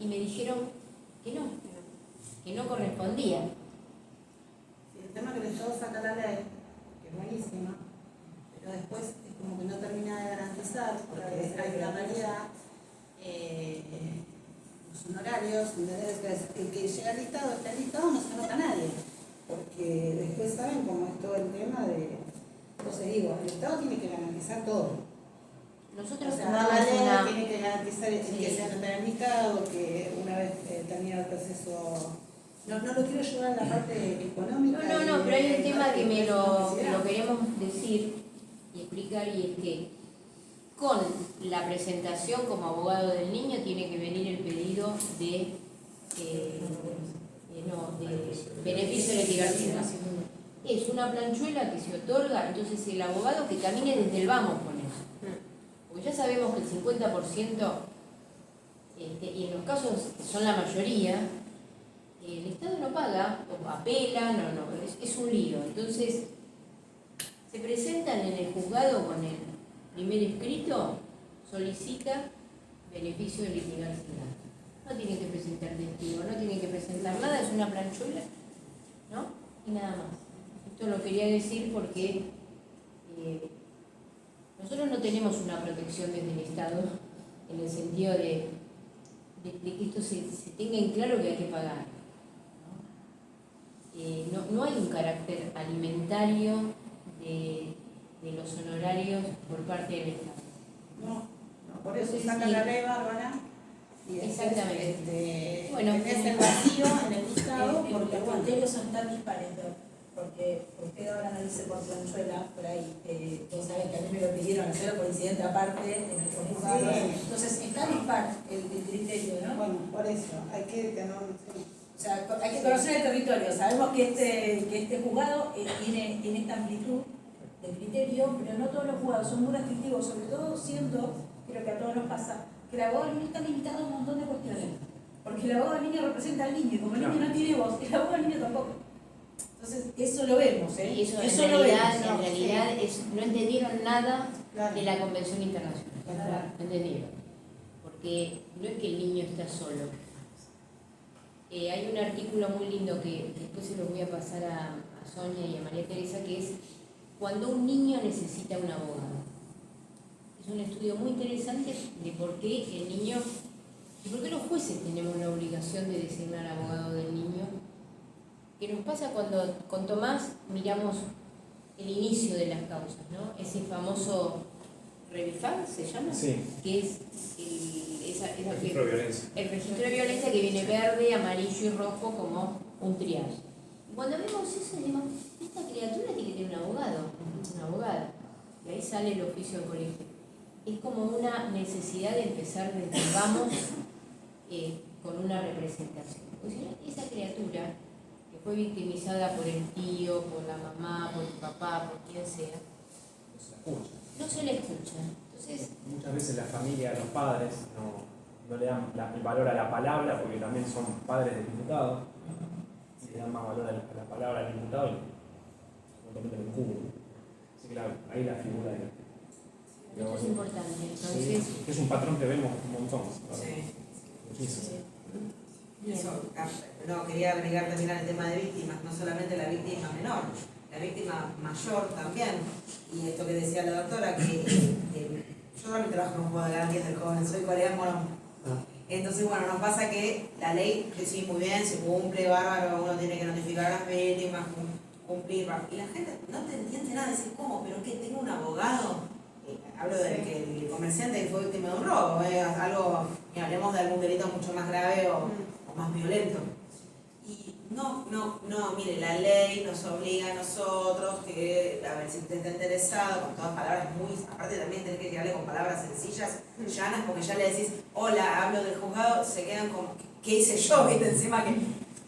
y me dijeron que no correspondía. Sí, el tema es que el Estado saca la ley, que es buenísima, pero después es como que no termina de garantizar, porque hay la realidad, los honorarios, el que llega al listado, está listado, no se anota a nadie, porque después saben cómo es todo el tema de, entonces digo, el Estado tiene que garantizar todo. Nosotros O sea, tomamos la ley una... tiene que garantizar que se anota en el listado, que una vez terminado el proceso. No lo quiero llevar a la parte económica. No, pero hay un tema que me lo queremos decir y explicar, y es que con la presentación como abogado del niño tiene que venir el pedido de beneficio de litigación. Es una planchuela que se otorga, entonces el abogado que camine desde el vamos con eso. Porque ya sabemos que el 50%, y en los casos que son la mayoría, el Estado no paga, o apela, es un lío. Entonces, se presentan en el juzgado con el primer escrito, solicita beneficio de litigación. No tienen que presentar testigo, no tienen que presentar nada, es una planchuela, ¿no? Y nada más. Esto lo quería decir porque nosotros no tenemos una protección desde el Estado, en el sentido de que esto se tenga en claro que hay que pagar. No hay un carácter alimentario de los honorarios por parte del Estado. No, por eso Sí, sacan sí. la ley bárbara y después, Exactamente. Bueno, tenés el vacío en el listado Porque porque, los bueno, criterios son tan dispares, porque usted ahora no dice por planchuela, por ahí, vos sabés que a mí me lo pidieron hacer por incidente aparte en el juzgado. Sí. Entonces, está dispar el criterio, ¿no? bueno, por eso hay que tener sí. O sea, hay que conocer el territorio. Sabemos que este juzgado tiene esta amplitud de criterio, pero no todos los juzgados son muy restrictivos, sobre todo siendo, creo que a todos nos pasa, que el abogado del niño está limitado a un montón de cuestiones. Porque el abogado del niño representa al niño, y como el niño no tiene voz, el abogado del niño tampoco. Entonces, eso lo vemos, ¿eh? Y eso lo en vemos. realidad no entendieron nada Claro. de la Convención Internacional. Claro. No entendieron. Porque no es que el niño está solo. Hay un artículo muy lindo que después se lo voy a pasar a Sonia y a María Teresa, que es cuando un niño necesita un abogado. Es un estudio muy interesante de por qué el niño y por qué los jueces tenemos la obligación de designar abogado del niño. ¿Qué nos pasa cuando con Tomás miramos el inicio de las causas, ¿no? Ese famoso Revifar, ¿se llama? Sí. Que es Registro de violencia. el registro de violencia que viene verde, amarillo y rojo como un triage. Y cuando vemos eso, decimos, esta criatura tiene que tener un abogado, una abogada. Y ahí sale el oficio del colegio. Es como una necesidad de empezar desde el vamos con una representación. Porque si no, esa criatura que fue victimizada por el tío, por la mamá, por el papá, por quien sea, No se la escucha. no se le escucha. Entonces, Muchas veces la familia, los padres, no le dan el valor a la palabra, porque también son padres del imputado, y le dan más valor a la palabra del imputado y totalmente lo encubren. Así que ahí la figura de esto es importante. sí, Entonces, es un patrón que vemos un montón. ¿verdad? Sí. Muchísimo. bien. Eso, no, quería agregar también al tema de víctimas, no solamente la víctima menor, la víctima mayor también. Y esto que decía la doctora, que yo también trabajo con juego de garantías del joven, soy colega morón. Entonces, bueno, nos pasa que la ley, que sí, muy bien, se cumple, bárbaro, uno tiene que notificar a las víctimas, cumplir, y la gente no te entiende nada, dice, ¿cómo? ¿Pero qué? ¿Tengo un abogado? Hablo del que el comerciante que fue víctima de un robo, algo, y hablemos de algún delito mucho más grave o más violento. Y no, mire, la ley nos obliga a nosotros que, a ver si usted está interesado, con todas palabras muy, aparte también tener que llegarle con palabras sencillas, llanas, porque ya le decís, hola, hablo del juzgado, se quedan como, ¿qué hice yo? ¿Viste? Encima que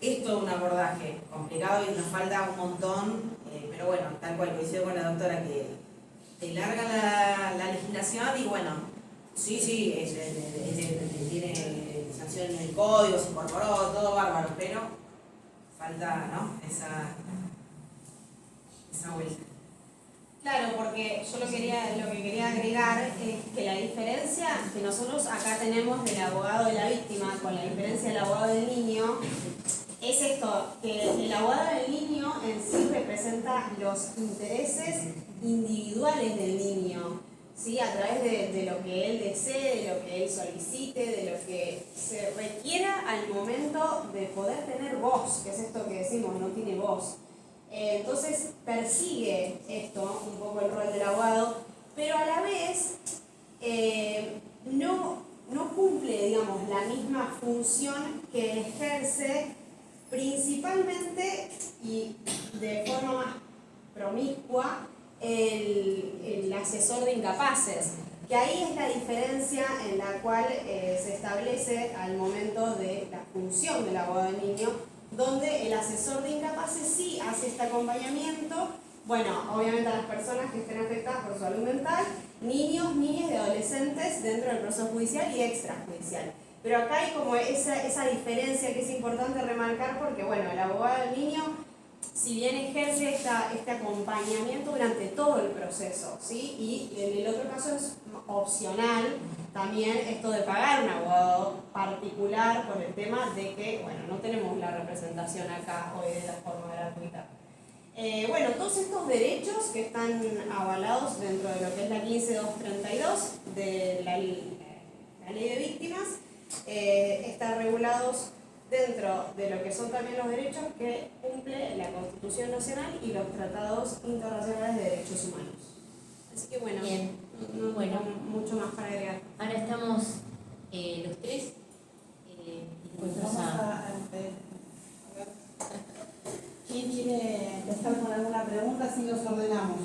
es todo un abordaje complicado y nos falta un montón, pero bueno, tal cual, coincido con la doctora que te larga la legislación y bueno, sí, tiene sanción en el código, se incorporó, todo bárbaro, pero falta, ¿no? Esa vuelta. Claro, porque yo lo que quería agregar es que la diferencia que nosotros acá tenemos del abogado de la víctima con la diferencia del abogado del niño es esto, que el abogado del niño en sí representa los intereses individuales del niño, ¿sí? A través de lo que él desee, de lo que él solicite, de lo que se requiera al momento de poder tener voz, que es esto que decimos, no tiene voz. Entonces persigue esto, un poco el rol del abogado, pero a la vez no cumple, digamos, la misma función que ejerce principalmente y de forma más promiscua el asesor de incapaces, que ahí es la diferencia en la cual se establece al momento de la función del abogado del niño, donde el asesor de incapaces sí hace este acompañamiento, bueno, obviamente a las personas que estén afectadas por salud mental, niños, niñas y adolescentes dentro del proceso judicial y extrajudicial. Pero acá hay como esa diferencia que es importante remarcar porque, bueno, el abogado del niño, si bien ejerce este acompañamiento durante todo el proceso, ¿sí? Y en el otro caso es opcional también esto de pagar un abogado particular por el tema de que, bueno, no tenemos la representación acá hoy de la forma gratuita. Bueno, todos estos derechos que están avalados dentro de lo que es la 15232 de la ley de víctimas, están regulados dentro de lo que son también los derechos que cumple la Constitución Constitución Nacional y los tratados internacionales de derechos humanos. Así que bueno, Bien. no Bueno. tengo mucho más para agregar. Ahora estamos los tres dispuestos Vamos a... a ver. ¿Quién quiere empezar con alguna pregunta? Así nos ordenamos.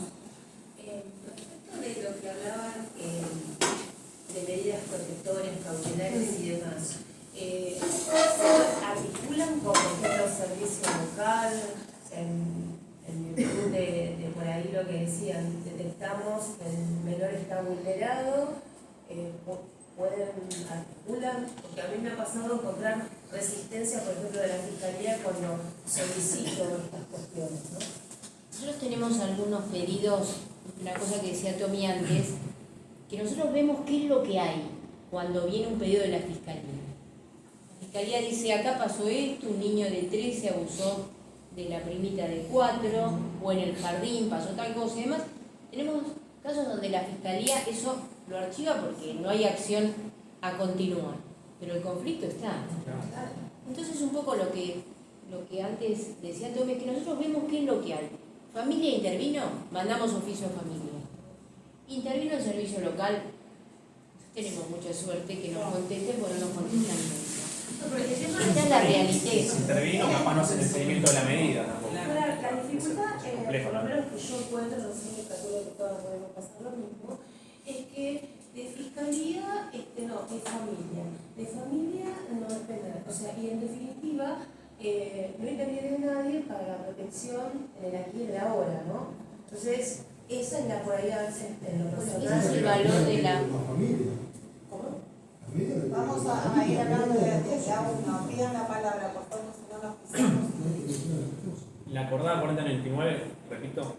Respecto de lo que hablaban de medidas protectoras, cautelares y demás, ¿se articulan con, por ejemplo, servicio local? En virtud de por ahí lo que decían, detectamos que el menor está vulnerado, articulan, porque a mí me ha pasado encontrar resistencia, por ejemplo, de la Fiscalía cuando solicito estas cuestiones, ¿no? Nosotros tenemos algunos pedidos, una cosa que decía Tommy antes, que nosotros vemos qué es lo que hay cuando viene un pedido de la Fiscalía. La Fiscalía dice, acá pasó esto, un niño de 13 abusó de la primita de 4, o en el jardín pasó tal cosa y demás. Tenemos casos donde la Fiscalía eso lo archiva porque no hay acción a continuar, pero el conflicto está. Entonces un poco lo que antes decía Tommy es que nosotros vemos qué es lo que hay. Familia intervino, mandamos oficio a familia. Intervino el servicio local, tenemos mucha suerte que nos contesten porque no nos contestan nunca. Esta es la realidad. Si intervino, capaz no hacen el seguimiento de la medida tampoco. La dificultad, Complejo, por lo ¿no? menos que yo encuentro, no sé, calculo que todos podemos pasar lo mismo, es que de fiscalía no, es familia. De familia no es penal. O sea, y en definitiva, no interviene nadie para la protección en el aquí y en el ahora, ¿no? Entonces, esa es la por ahí a veces en lo personal. Ese es el valor de la... ¿Cómo? Vamos a ir hablando de a uno. Pidan la palabra, por favor, si no nos pisamos. La acordada 4099, repito,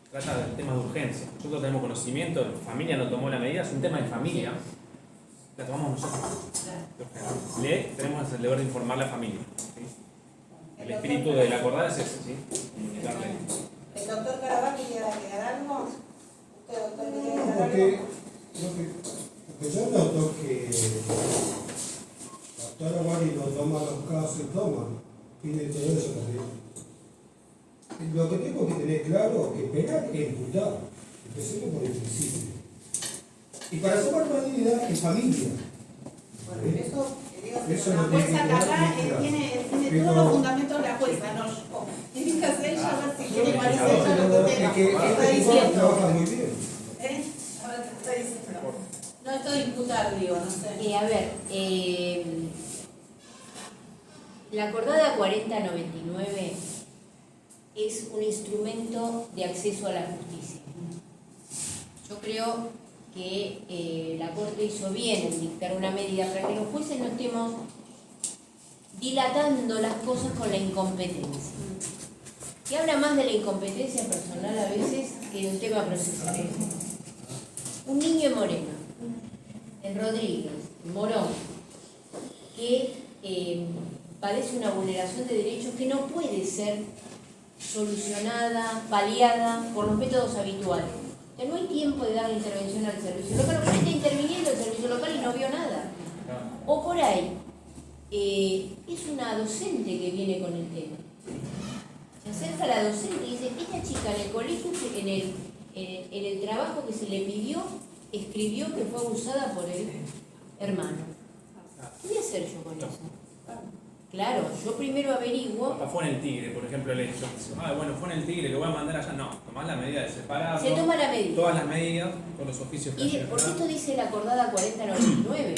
trata del tema de urgencia. Nosotros tenemos conocimiento, la familia no tomó la medida, es un tema de familia, la tomamos nosotros. Tenemos el deber de informar a la familia. ¿Sí? El espíritu de la acordada es ese, ¿sí? Darle. ¿El doctor Carabal quería agregar algo? ¿Usted, doctor, quería agregar Porque algo? yo noto que la doctora Wally no toma los casos y toma, pide todo eso también. Lo que tengo que tener claro es que penal es imputar, empecemos por el principio. Y para tomar medida es familia. Bueno, eso, Eso la no tiene jueza que quedar acá muy claro. tiene Pero- todos los fundamentos de la jueza, no yo. Tiene que hacer ella a ver si quiere No, parecer ella lo que tenga. es que Está este tipo diciendo. trabaja muy bien. ¿Eh? Ahora te está diciendo. No, esto de imputar, digo, no sé. A ver, la acordada 4099 es un instrumento de acceso a la justicia. Yo creo que la Corte hizo bien en dictar una medida para que los jueces no estemos dilatando las cosas con la incompetencia. Que habla más de la incompetencia personal a veces que de un tema procesal. Un niño en Moreno, en Rodríguez, en Morón, que padece una vulneración de derechos que no puede ser solucionada, paliada por los métodos habituales. O sea, no hay tiempo de dar intervención al servicio local, porque está interviniendo el servicio local y no vio nada. O por ahí, es una docente que viene con el tema. Se acerca a la docente y dice, esta chica en el colegio, en el trabajo que se le pidió, escribió que fue abusada por el hermano. ¿Qué voy a hacer yo con eso? Claro, yo primero averiguo. Capaz fue en el Tigre, por ejemplo, el hecho. Bueno, fue en el Tigre, lo voy a mandar allá. No, tomás la medida de separarlo. Se toma la medida. Todas las medidas con los oficios que Y hacen. por esto dice la acordada 4099.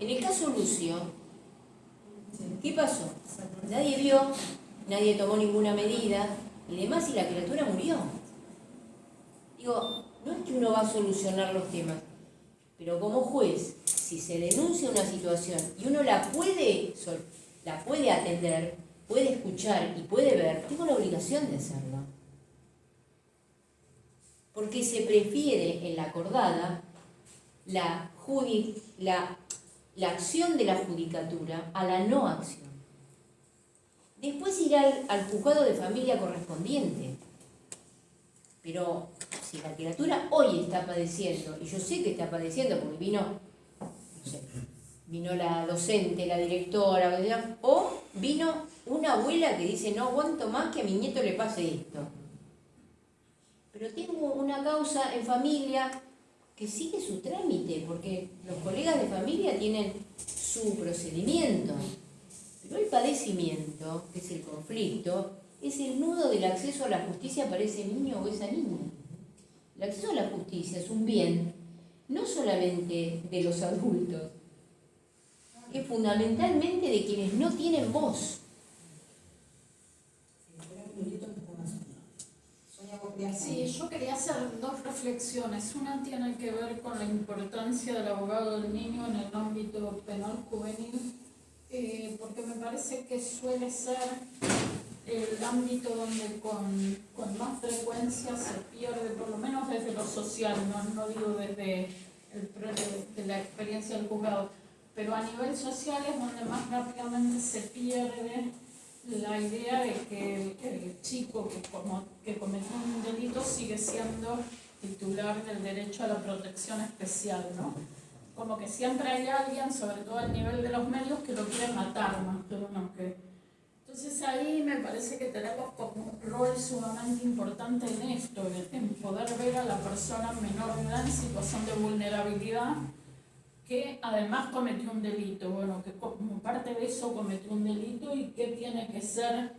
En el caso Lucio, ¿qué pasó? Nadie vio, nadie tomó ninguna medida y demás, y la criatura murió. Digo, no es que uno va a solucionar los temas, pero como juez, si se denuncia una situación y uno la puede atender, puede escuchar y puede ver, tengo la obligación de hacerlo. Porque se prefiere en la acordada la acción de la judicatura a la no acción. Después irá al juzgado de familia correspondiente. Pero si la criatura hoy está padeciendo, y yo sé que está padeciendo porque vino la docente, la directora, o vino una abuela que dice, no aguanto más que a mi nieto le pase esto. Pero tengo una causa en familia que sigue su trámite, porque los colegas de familia tienen su procedimiento. Pero el padecimiento, que es el conflicto, es el nudo del acceso a la justicia para ese niño o esa niña. El acceso a la justicia es un bien, no solamente de los adultos, es fundamentalmente de quienes no tienen voz. Sí, yo quería hacer dos reflexiones. Una tiene que ver con la importancia del abogado del niño en el ámbito penal juvenil, porque me parece que suele ser el ámbito donde con más frecuencia se pierde, por lo menos desde lo social, no digo desde de la experiencia del juzgado, pero a nivel social es donde más rápidamente se pierde la idea de que el chico que cometió un delito sigue siendo titular del derecho a la protección especial, ¿no? Como que siempre hay alguien, sobre todo al nivel de los medios, que lo quiere matar más que uno que... Entonces ahí me parece que tenemos como un rol sumamente importante en esto, en poder ver a la persona menor de edad en situación de vulnerabilidad, que además cometió un delito, bueno, que como parte de eso cometió un delito y que tiene que ser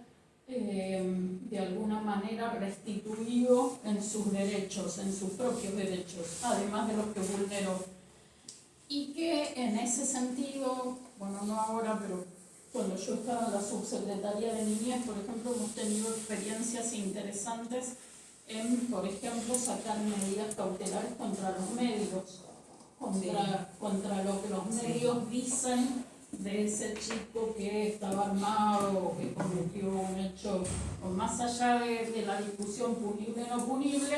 de alguna manera restituido en sus derechos, en sus propios derechos, además de los que vulneró. Y que en ese sentido, bueno, no ahora, pero cuando yo estaba en la subsecretaría de Niñez, por ejemplo, hemos tenido experiencias interesantes en, por ejemplo, sacar medidas cautelares contra los médicos. Contra lo que los medios dicen de ese chico que estaba armado o que cometió un hecho, o más allá de la discusión punible o no punible,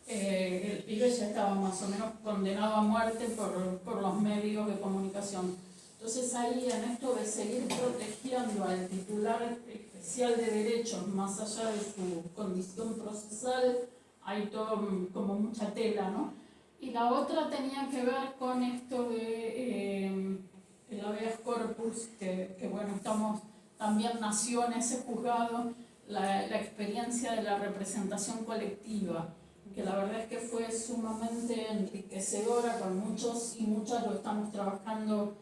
el pibe ya estaba más o menos condenado a muerte por los medios de comunicación. Entonces ahí en esto de seguir protegiendo al titular especial de derechos más allá de su condición procesal, hay todo como mucha tela, ¿no? Y la otra tenía que ver con esto de el habeas corpus, que bueno, también nació en ese juzgado la experiencia de la representación colectiva, que la verdad es que fue sumamente enriquecedora, con muchos y muchas lo estamos trabajando,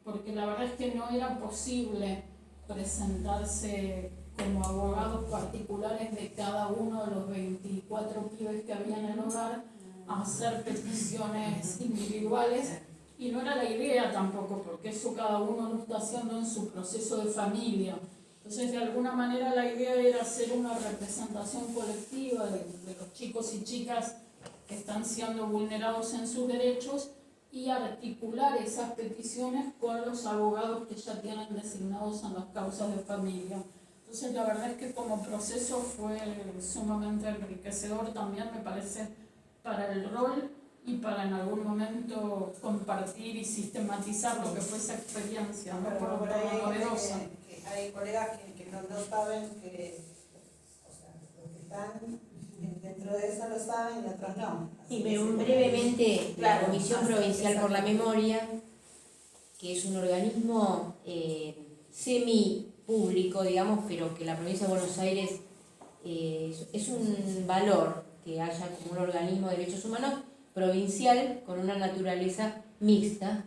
porque la verdad es que no era posible presentarse como abogados particulares de cada uno de los 24 pibes que había en el hogar a hacer peticiones individuales, y no era la idea tampoco, porque eso cada uno lo está haciendo en su proceso de familia. Entonces, de alguna manera la idea era hacer una representación colectiva de los chicos y chicas que están siendo vulnerados en sus derechos y articular esas peticiones con los abogados que ya tienen designados en las causas de familia. Entonces la verdad es que como proceso fue sumamente enriquecedor también, me parece, para el rol y para en algún momento compartir y sistematizar lo que fue esa experiencia, ¿no? Por Por ahí novedosa. que hay colegas que no saben que, o sea, los que están dentro de eso lo saben y otros no. Sí, pero brevemente, la Claro, Comisión Provincial por la Memoria, que es un organismo semi-público, digamos, pero que la provincia de Buenos Aires es un valor que haya como un organismo de derechos humanos provincial con una naturaleza mixta,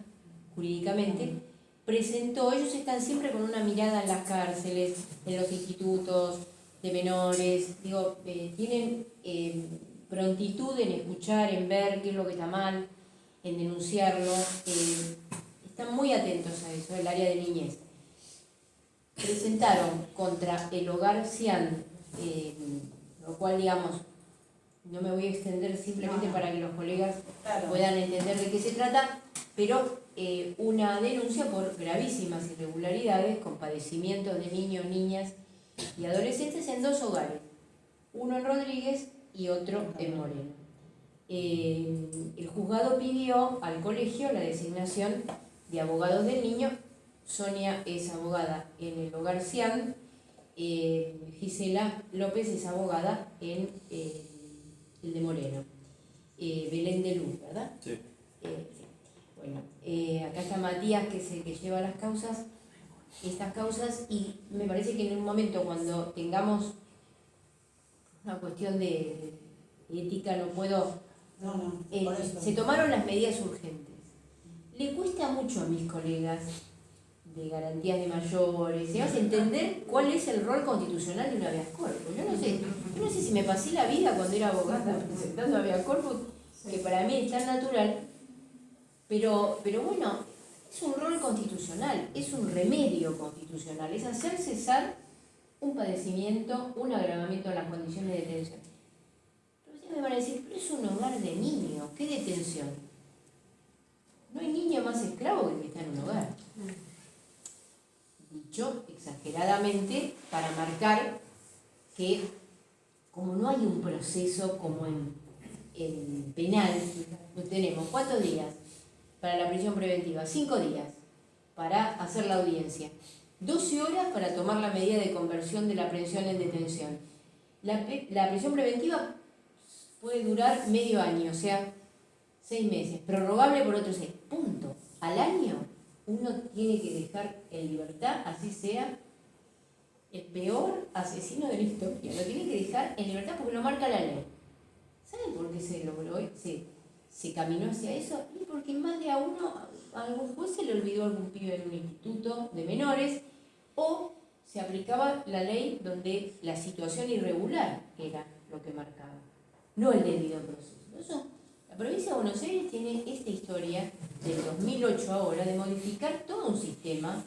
jurídicamente, presentó, ellos están siempre con una mirada en las cárceles, en los institutos de menores, digo, tienen prontitud en escuchar, en ver qué es lo que está mal, en denunciarlo, están muy atentos a eso, el área de niñez. Presentaron contra el Hogar Cian, lo cual, digamos, no me voy a extender simplemente para que los colegas puedan entender de qué se trata, pero una denuncia por gravísimas irregularidades con padecimientos de niños, niñas y adolescentes en 2 hogares, uno en Rodríguez y otro en Moreno. El juzgado pidió al colegio la designación de abogados del niño. Sonia es abogada en el Hogar Cian, Gisela López es abogada en el de Moreno, Belén de Luz, ¿verdad? Sí. Sí. Bueno, acá está Matías, que es el que lleva las causas. estas causas, y me parece que en un momento cuando tengamos una cuestión de ética, no puedo... por eso. se tomaron las medidas urgentes. Le cuesta mucho a mis colegas de garantías de mayores, ¿sí? Entender cuál es el rol constitucional de un habeas corpus. Yo no sé si me pasé la vida cuando era abogada presentando habeas corpus, que para mí es tan natural, pero bueno, es un rol constitucional, es un remedio constitucional, es hacer cesar un padecimiento, un agravamiento en las condiciones de detención. Entonces me van a decir, pero es un hogar de niños, ¿qué detención? No hay niño más esclavo que el que está en un hogar. Dicho exageradamente para marcar que como no hay un proceso como en penal, tenemos ¿cuántos días para la prisión preventiva? 5 días para hacer la audiencia, 12 horas para tomar la medida de conversión de la aprehensión en detención. La prisión preventiva puede durar medio año, o sea, 6 meses, prorrogable por otros 6, punto. Al año uno tiene que dejar en libertad, así sea el peor asesino de la historia, lo tiene que dejar en libertad porque lo marca la ley. ¿Saben por qué se logró? Se caminó hacia eso, y porque más de a algún juez se le olvidó algún pibe en un instituto de menores, o se aplicaba la ley donde la situación irregular era lo que marcaba, no el debido proceso. Eso, la provincia de Buenos Aires tiene esta historia del 2008 ahora de modificar todo un sistema,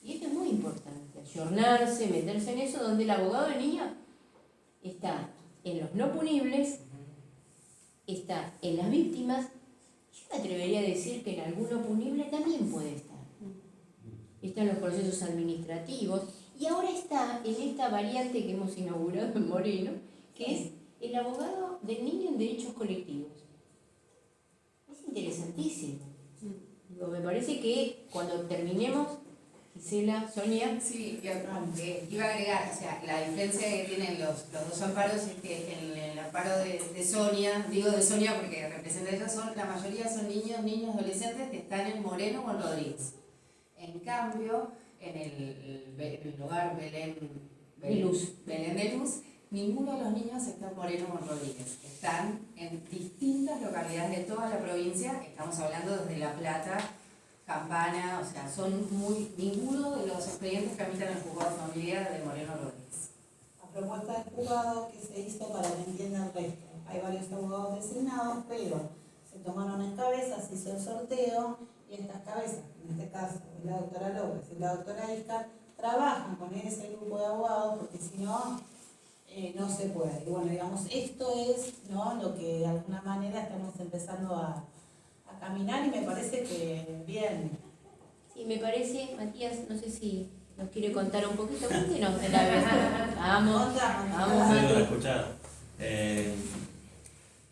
y esto es muy importante, ayornarse, meterse en eso, donde el abogado de niña está en los no punibles, está en las víctimas. Yo me atrevería a decir que en alguno punible también puede estar. Está en los procesos administrativos, y ahora está en esta variante que hemos inaugurado en Moreno, que es el abogado del niño en derechos colectivos. Es interesantísimo. Digo, me parece que cuando terminemos, Gisela, Sonia... Sí, iba a agregar, o sea, la diferencia que tienen los dos amparos es que en el amparo de Sonia, digo de Sonia porque representa ellos, la mayoría son niños, adolescentes que están en Moreno o en Rodríguez. En cambio, en el lugar Belén de Luz, ninguno de los niños está en Moreno o en Rodríguez. Están en distintas localidades de toda la provincia, estamos hablando desde La Plata, Campana, o sea, ninguno de los expedientes tramitan el juzgado familiar de Moreno Rodríguez. La propuesta del juzgado que se hizo para que entienda el resto. Hay varios abogados designados, pero se tomaron en cabeza, se hizo el sorteo, y estas cabezas, en este caso la doctora López y la doctora Iscar, trabajan con ese grupo de abogados, porque si no, no se puede. Y bueno, digamos, esto es, ¿no?, lo que de alguna manera estamos empezando a caminar, y me parece que bien. Sí, me parece, Matías, no sé si nos quiere contar un poquito. Cuéntenos de la vez. Vamos, Mati. Escuchar.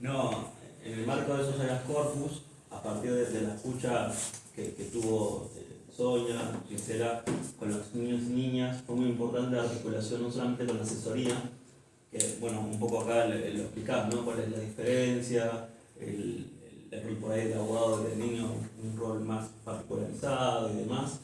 No, en el marco de esos habeas corpus, a partir de la escucha que tuvo Sonia, Gisela, con los niños y niñas, fue muy importante la articulación no solamente con la asesoría, que bueno, un poco acá lo explicás, ¿no? Cuál es la diferencia, el rol por ahí del abogado del niño, un rol más particularizado y demás.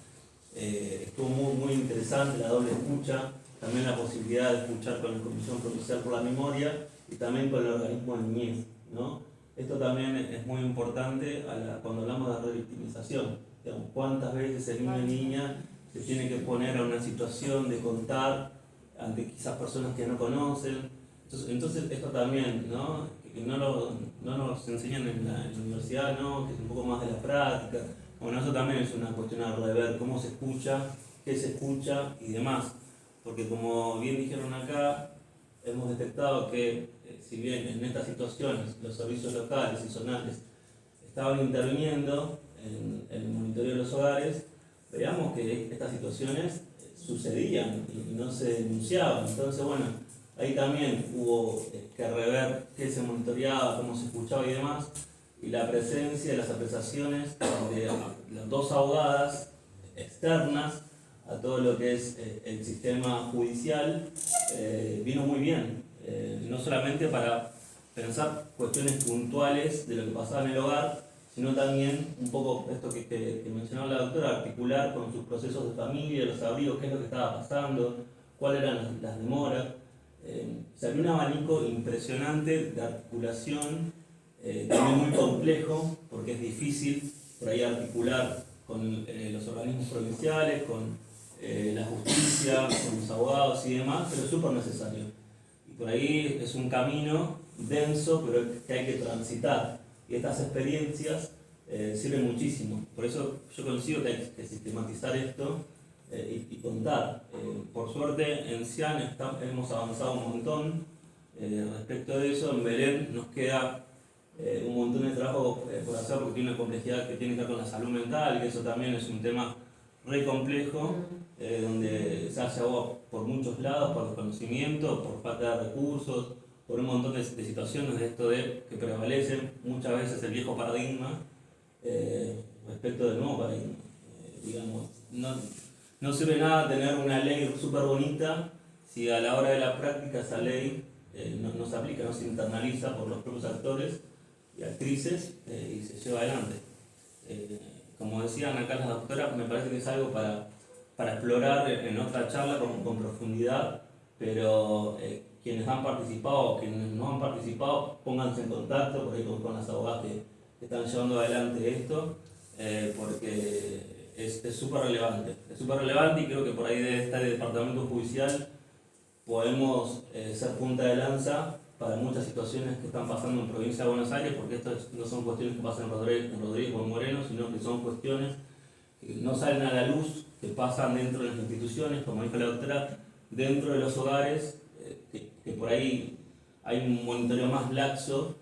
Estuvo muy interesante la doble escucha, también la posibilidad de escuchar con la Comisión Provincial por la Memoria y también con el organismo de niñez, ¿no? Esto también es muy importante cuando hablamos de revictimización. Digamos, cuántas veces el niño o niña se tiene que poner a una situación de contar ante quizás personas que no conocen. Entonces esto también, ¿no? Que no nos enseñan en la universidad, ¿no? Que es un poco más de la práctica. Bueno, eso también es una cuestión de ver cómo se escucha, qué se escucha y demás. Porque como bien dijeron acá, hemos detectado que si bien en estas situaciones los servicios locales y zonales estaban interviniendo en el monitoreo de los hogares, veíamos que estas situaciones sucedían y no se denunciaban. Entonces, bueno, ahí también hubo que rever qué se monitoreaba, cómo se escuchaba y demás, y la presencia de las apreciaciones de las dos abogadas externas a todo lo que es el sistema judicial vino muy bien, no solamente para pensar cuestiones puntuales de lo que pasaba en el hogar, sino también un poco esto que mencionaba la doctora, articular con sus procesos de familia, los abrigos, qué es lo que estaba pasando, cuáles eran las demoras. Se abrió un abanico impresionante de articulación, también muy complejo, porque es difícil por ahí articular con los organismos provinciales, con la justicia, con los abogados y demás, pero es súper necesario. Y por ahí es un camino denso, pero que hay que transitar. Y estas experiencias sirven muchísimo. Por eso yo coincido que hay que sistematizar esto y contar. Por suerte en CIAN hemos avanzado un montón respecto de eso. En Belén nos queda un montón de trabajo por hacer porque tiene una complejidad que tiene que ver con la salud mental, que eso también es un tema re complejo, donde se hace agua por muchos lados, por desconocimiento, por falta de recursos, por un montón de situaciones de esto que prevalecen muchas veces el viejo paradigma respecto del nuevo paradigma. Digamos, no sirve nada tener una ley súper bonita si a la hora de la práctica esa ley no se aplica, no se internaliza por los propios actores y actrices y se lleva adelante. Como decían acá las doctoras, me parece que es algo para explorar en otra charla con profundidad, pero quienes han participado, quienes no han participado, pónganse en contacto por ahí con las abogadas que están llevando adelante esto, porque es súper relevante. Es súper relevante y creo que por ahí de este departamento judicial podemos ser punta de lanza para muchas situaciones que están pasando en provincia de Buenos Aires, porque estas no son cuestiones que pasan en Rodríguez o en Moreno, sino que son cuestiones que no salen a la luz, que pasan dentro de las instituciones, como dijo la doctora, dentro de los hogares, que por ahí hay un monitoreo más laxo,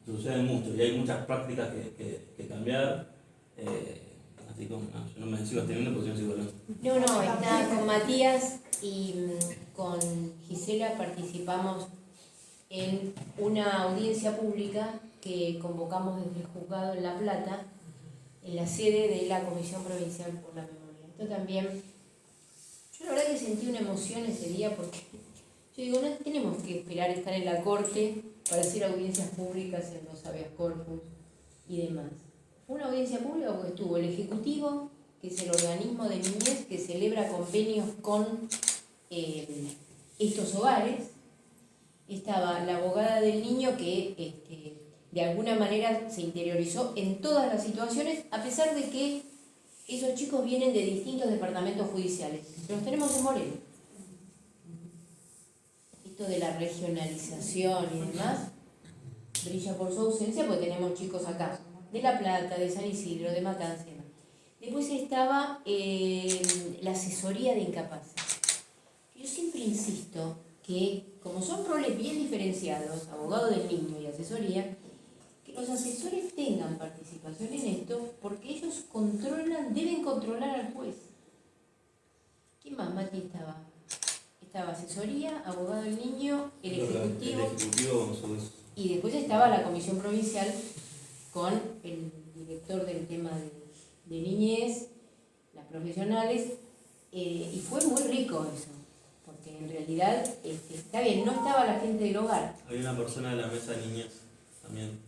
sucede mucho y hay muchas prácticas que cambiar. Así como yo no me sigo teniendo porque yo sigo hablando. No, está con Matías y con Gisela participamos en una audiencia pública que convocamos desde el juzgado en La Plata, en la sede de la Comisión Provincial por la Memoria. Esto también, yo la verdad que sentí una emoción ese día porque yo digo, no tenemos que esperar estar en la corte para hacer audiencias públicas en los habeas corpus y demás. Fue una audiencia pública porque estuvo el Ejecutivo, que es el organismo de niñez que celebra convenios con estos hogares. Estaba la abogada del niño que de alguna manera se interiorizó en todas las situaciones, a pesar de que esos chicos vienen de distintos departamentos judiciales. Los tenemos en Moreno. Esto de la regionalización y demás brilla por su ausencia porque tenemos chicos acá, de La Plata, de San Isidro, de Matanzas. Después estaba la asesoría de incapaces. Yo siempre insisto que, como son roles bien diferenciados, abogado del niño y asesoría, que los asesores tengan participación en esto, porque ellos deben controlar al juez. ¿Quién más, Mati, estaba? Estaba asesoría, abogado del niño, el ejecutivo, y después estaba la comisión provincial con el director del tema de niñez, las profesionales, y fue muy rico eso, porque en realidad, está bien, no estaba la gente del hogar. Había una persona de la mesa de niñez, también,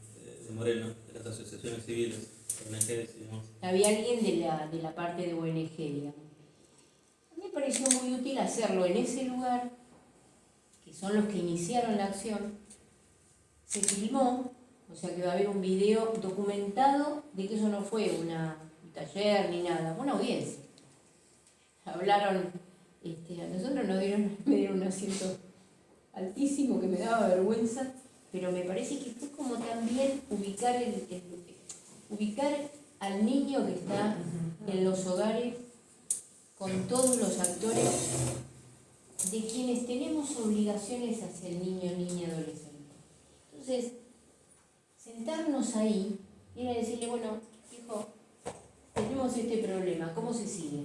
de Moreno, de las asociaciones civiles, ONGs y demás. Había alguien de la parte de ONG, digamos. A mí me pareció muy útil hacerlo en ese lugar, que son los que iniciaron la acción. Se filmó, o sea que va a haber un video documentado de que eso no fue un taller ni nada, fue una audiencia. Hablaron, a nosotros me dieron un asiento altísimo que me daba vergüenza, pero me parece que fue como también ubicar al niño que está en los hogares con todos los actores de quienes tenemos obligaciones hacia el niño, niña, adolescente. Entonces, sentarnos ahí y decirle, bueno, hijo, tenemos este problema, ¿cómo se sigue?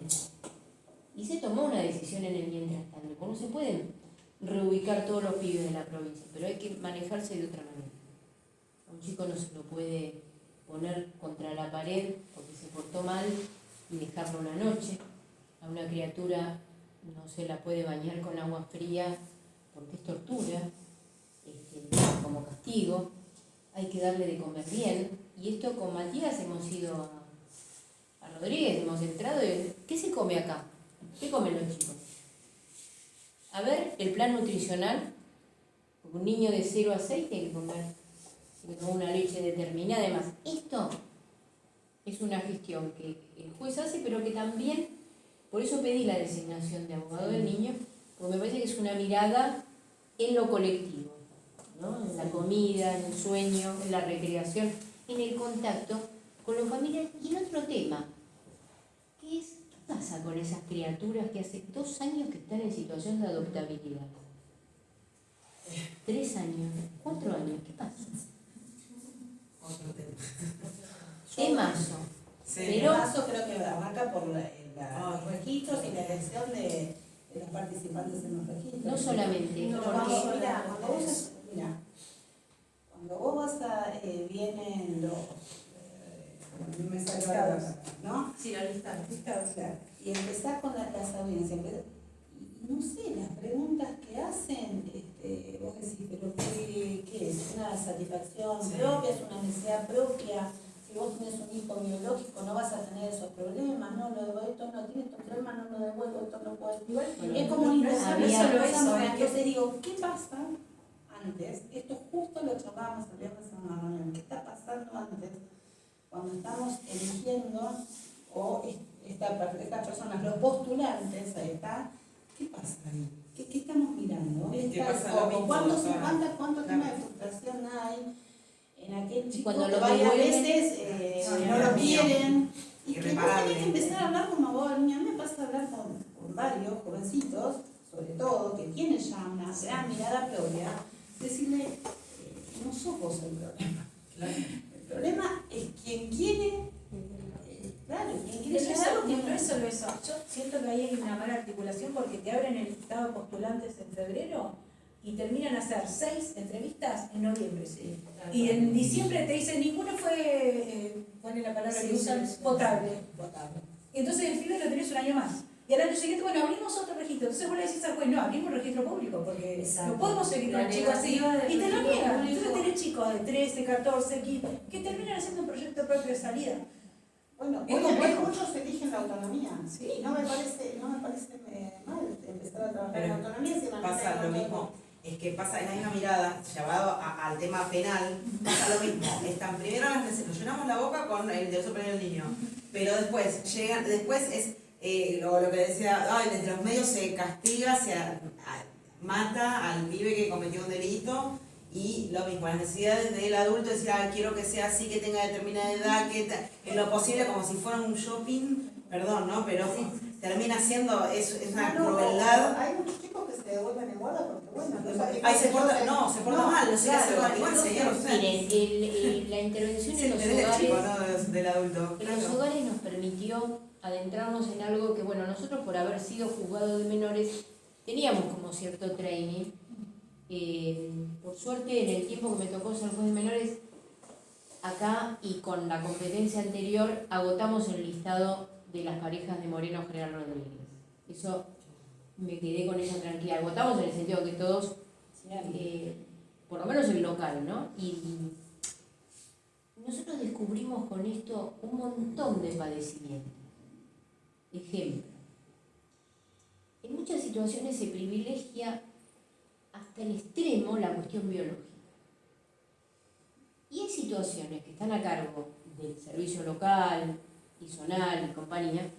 Y se tomó una decisión en el mientras tanto, porque no se pueden reubicar todos los pibes de la provincia, pero hay que manejarse de otra manera. A un chico no se lo puede poner contra la pared porque se portó mal y dejarlo una noche. A una criatura no se la puede bañar con agua fría porque es tortura, como castigo. hay que darle de comer bien. Y esto con Matías hemos ido a Rodríguez, hemos entrado y ¿qué se come acá? ¿Qué comen los chicos? A ver, el plan nutricional, porque un niño de 0 a 6 tiene que comer una leche determinada. Además, esto es una gestión que el juez hace, pero que también, por eso pedí la designación de abogado del niño, porque me parece que es una mirada en lo colectivo, ¿no? En la comida, en el sueño, en la recreación, en el contacto con los familiares. Y en otro tema, que es, ¿qué pasa con esas criaturas que hace 2 años que están en situación de adoptabilidad? 3 años, 4 años, ¿qué pasa? Otro tema. Temazo. Sí. Pero Eso creo que abarca por los registros y la elección de los participantes en los registros. no solamente, Pero porque cuando vos vas a, vienen los, me salió la ¿no? Sí, la lista. Claro, y empezás con las audiencias, y no sé, las preguntas que hacen, vos decís, pero ¿qué es? ¿Una satisfacción propia? ¿Es una necesidad propia? Si vos tenés un hijo biológico no vas a tener esos problemas, no, esto no tiene estos problemas, no lo devuelvo, esto no puede. Es como un entonces digo, ¿qué pasa antes? Esto justo lo charlábamos el viernes en una reunión. ¿Qué está pasando antes cuando estamos eligiendo o estas personas, los postulantes, ahí está? ¿Qué pasa ahí? ¿Qué estamos mirando? ¿Qué pasa lo mismo? ¿Cuánto tema de frustración hay en aquel chico cuando que lo varias devuelven, veces no, no lo quieren? Y que vos irreparable. tenés que empezar a hablar como abogado del niño. A mí me pasa a hablar con varios jovencitos, sobre todo, que tienen ya una gran mirada propia, decirle, no sos vos el problema. El problema es quien quiere, claro, quien quiere llegar a No es solo eso. Yo siento que ahí hay una mala articulación porque te abren el listado de postulantes en febrero y terminan a hacer 6 entrevistas en noviembre. Sí, Y en diciembre te dicen, ninguno fue, ¿cuál es la palabra que usan? Potable. Entonces en febrero lo tenés un año más. Y al año siguiente, bueno, abrimos otro registro. Entonces vos le decís al juez, no, abrimos un registro público porque Exacto. no podemos seguir con La el chico así. negativa del Y te lo registro niegan. público. Entonces tenés chicos de 13, 14, 15, que terminan haciendo un proyecto propio de salida. Bueno, Es complejo. muchos eligen la autonomía. Sí. Y no me parece mal empezar a trabajar en Pero autonomía. Si pasa lo mismo, es que pasa en la misma mirada, llevado al tema penal, pasa lo mismo. Están primero nos llenamos la boca con el derecho penal del niño, pero después es lo que decía, desde los medios se castiga, mata al pibe que cometió un delito. Y lo mismo, las necesidades del adulto, decir, quiero que sea así, que tenga determinada edad, que en lo posible como si fuera un shopping, perdón, ¿no? Pero termina siendo, es una crueldad. Hay muchos chicos que se devuelven en guarda porque, bueno, Se porta mal, no sé qué hacer igual, señor. miren, la intervención en los Del chico, hogares, no del adulto. en los hogares nos permitió adentrarnos en algo que, bueno, nosotros por haber sido juzgados de menores teníamos como cierto training. Por suerte, en el tiempo que me tocó ser juez de menores, acá y con la competencia anterior, agotamos el listado de las parejas de Moreno General Rodríguez. Eso me quedé con esa tranquilidad. Agotamos en el sentido que todos, por lo menos el local, ¿no? Y nosotros descubrimos con esto un montón de padecimientos. Ejemplo, en muchas situaciones se privilegia hasta el extremo la cuestión biológica. Y hay situaciones que están a cargo del servicio local, y zonal y compañía,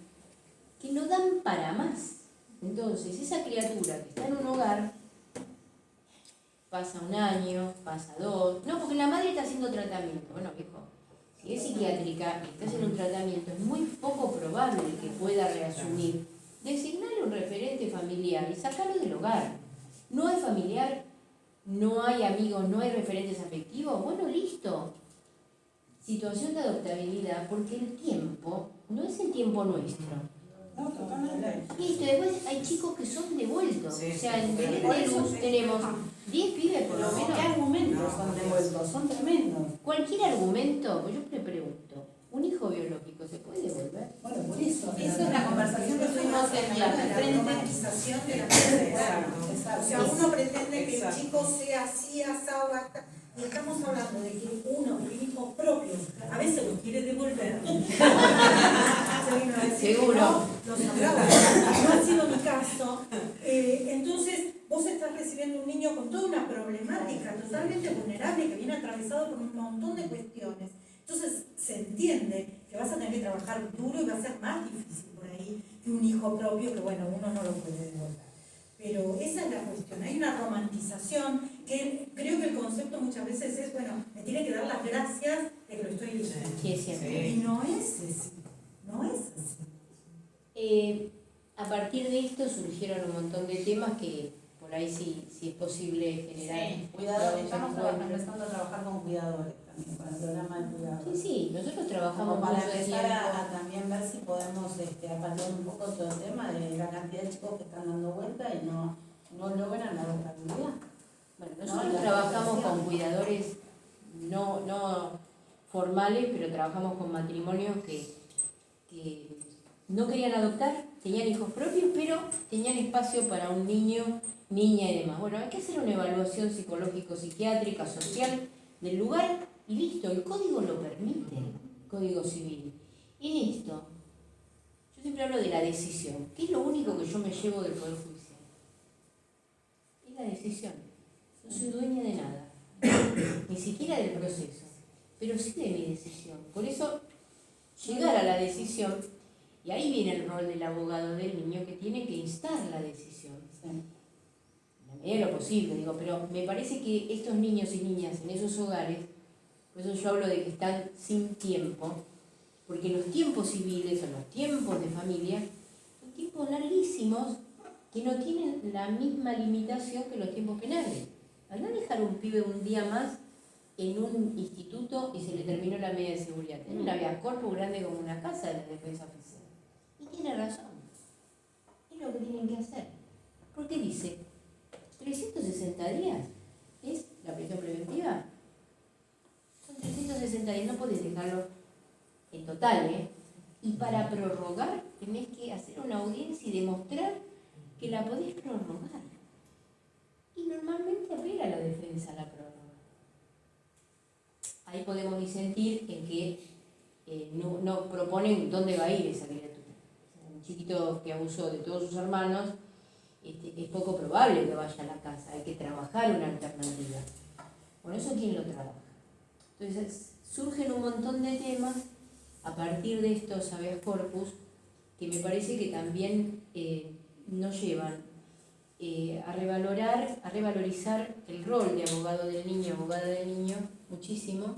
que no dan para más. Entonces, esa criatura que está en un hogar, pasa 1 año, pasa 2, no, porque la madre está haciendo tratamiento. Bueno, viejo, si es psiquiátrica y está haciendo un tratamiento, es muy poco probable que pueda reasumir. Designarle un referente familiar y sacarlo del hogar. No hay familiar, no hay amigos, no hay referentes afectivos. Bueno, listo. Situación de adoptabilidad, porque el tiempo no es el tiempo nuestro. No, totalmente. Listo, después hay chicos que son devueltos. Sí, o sea, en sí, Belén por de eso Luz tenemos 10 pibes por lo ¿Qué menos. argumentos son devueltos? Son tremendos. Cualquier argumento, pues yo me pregunto, ¿un hijo biológico se puede devolver? Bueno, por eso. Esa es la conversación que tuvimos en la automatización de la Exacto. O sea, uno pretende que el chico sea así, asado, Y estamos hablando de que un hijo propio a veces lo quiere devolver. Seguro. No ha sido mi caso. Entonces, vos estás recibiendo un niño con toda una problemática totalmente vulnerable que viene atravesado por un montón de cuestiones. Entonces, se entiende que vas a tener que trabajar duro y va a ser más difícil por ahí que un hijo propio que, bueno, uno no lo puede devolver. Pero esa es la cuestión, hay una romantización que creo que el concepto muchas veces es, bueno, me tiene que dar las gracias de que lo estoy diciendo. Sí, es cierto. Y no es así, no es así. A partir de esto surgieron un montón de temas que por ahí sí es posible generar. Sí, cuidadores, estamos empezando a trabajar con cuidadores también, con el programa de cuidadores. Sí, nosotros trabajamos Como para mucho empezar tiempo. a también ver si podemos apalear un poco todo el tema de la cantidad de chicos que están dando vuelta y no logran la adoptabilidad. Bueno, nosotros trabajamos con cuidadores no formales, pero trabajamos con matrimonios que no querían adoptar, tenían hijos propios, pero tenían espacio para un niño, niña y demás. Bueno, hay que hacer una evaluación psicológico-psiquiátrica, social del lugar y listo, el código lo permite, el código civil. En esto, yo siempre hablo de la decisión, que es lo único que yo me llevo del Poder Judicial. Es la decisión. No soy dueña de nada, ni siquiera del proceso, pero sí de mi decisión. Por eso, llegar a la decisión, y ahí viene el rol del abogado del niño que tiene que instar la decisión. En la medida de lo posible, digo, pero me parece que estos niños y niñas en esos hogares, por eso yo hablo de que están sin tiempo, porque los tiempos civiles o los tiempos de familia son tiempos larguísimos que no tienen la misma limitación que los tiempos penales. Al no dejar un pibe un día más en un instituto y se le terminó la medida de seguridad. Tiene una habeas corpus grande como una casa de la defensa oficial. Y tiene razón. Es lo que tienen que hacer. Porque dice, 360 días es la prisión preventiva. Son 360 días, no podés dejarlo en total, ¿eh? Y para prorrogar tenés que hacer una audiencia y demostrar que la podés prorrogar. Y normalmente apela la defensa a la prórroga. Ahí podemos disentir en que no proponen dónde va a ir esa criatura. Un chiquito que abusó de todos sus hermanos, es poco probable que vaya a la casa, hay que trabajar una alternativa. Por eso, ¿quién lo trabaja? Entonces, surgen un montón de temas a partir de estos habeas corpus que me parece que también nos llevan a revalorizar el rol de abogado del niño, abogada del niño, muchísimo.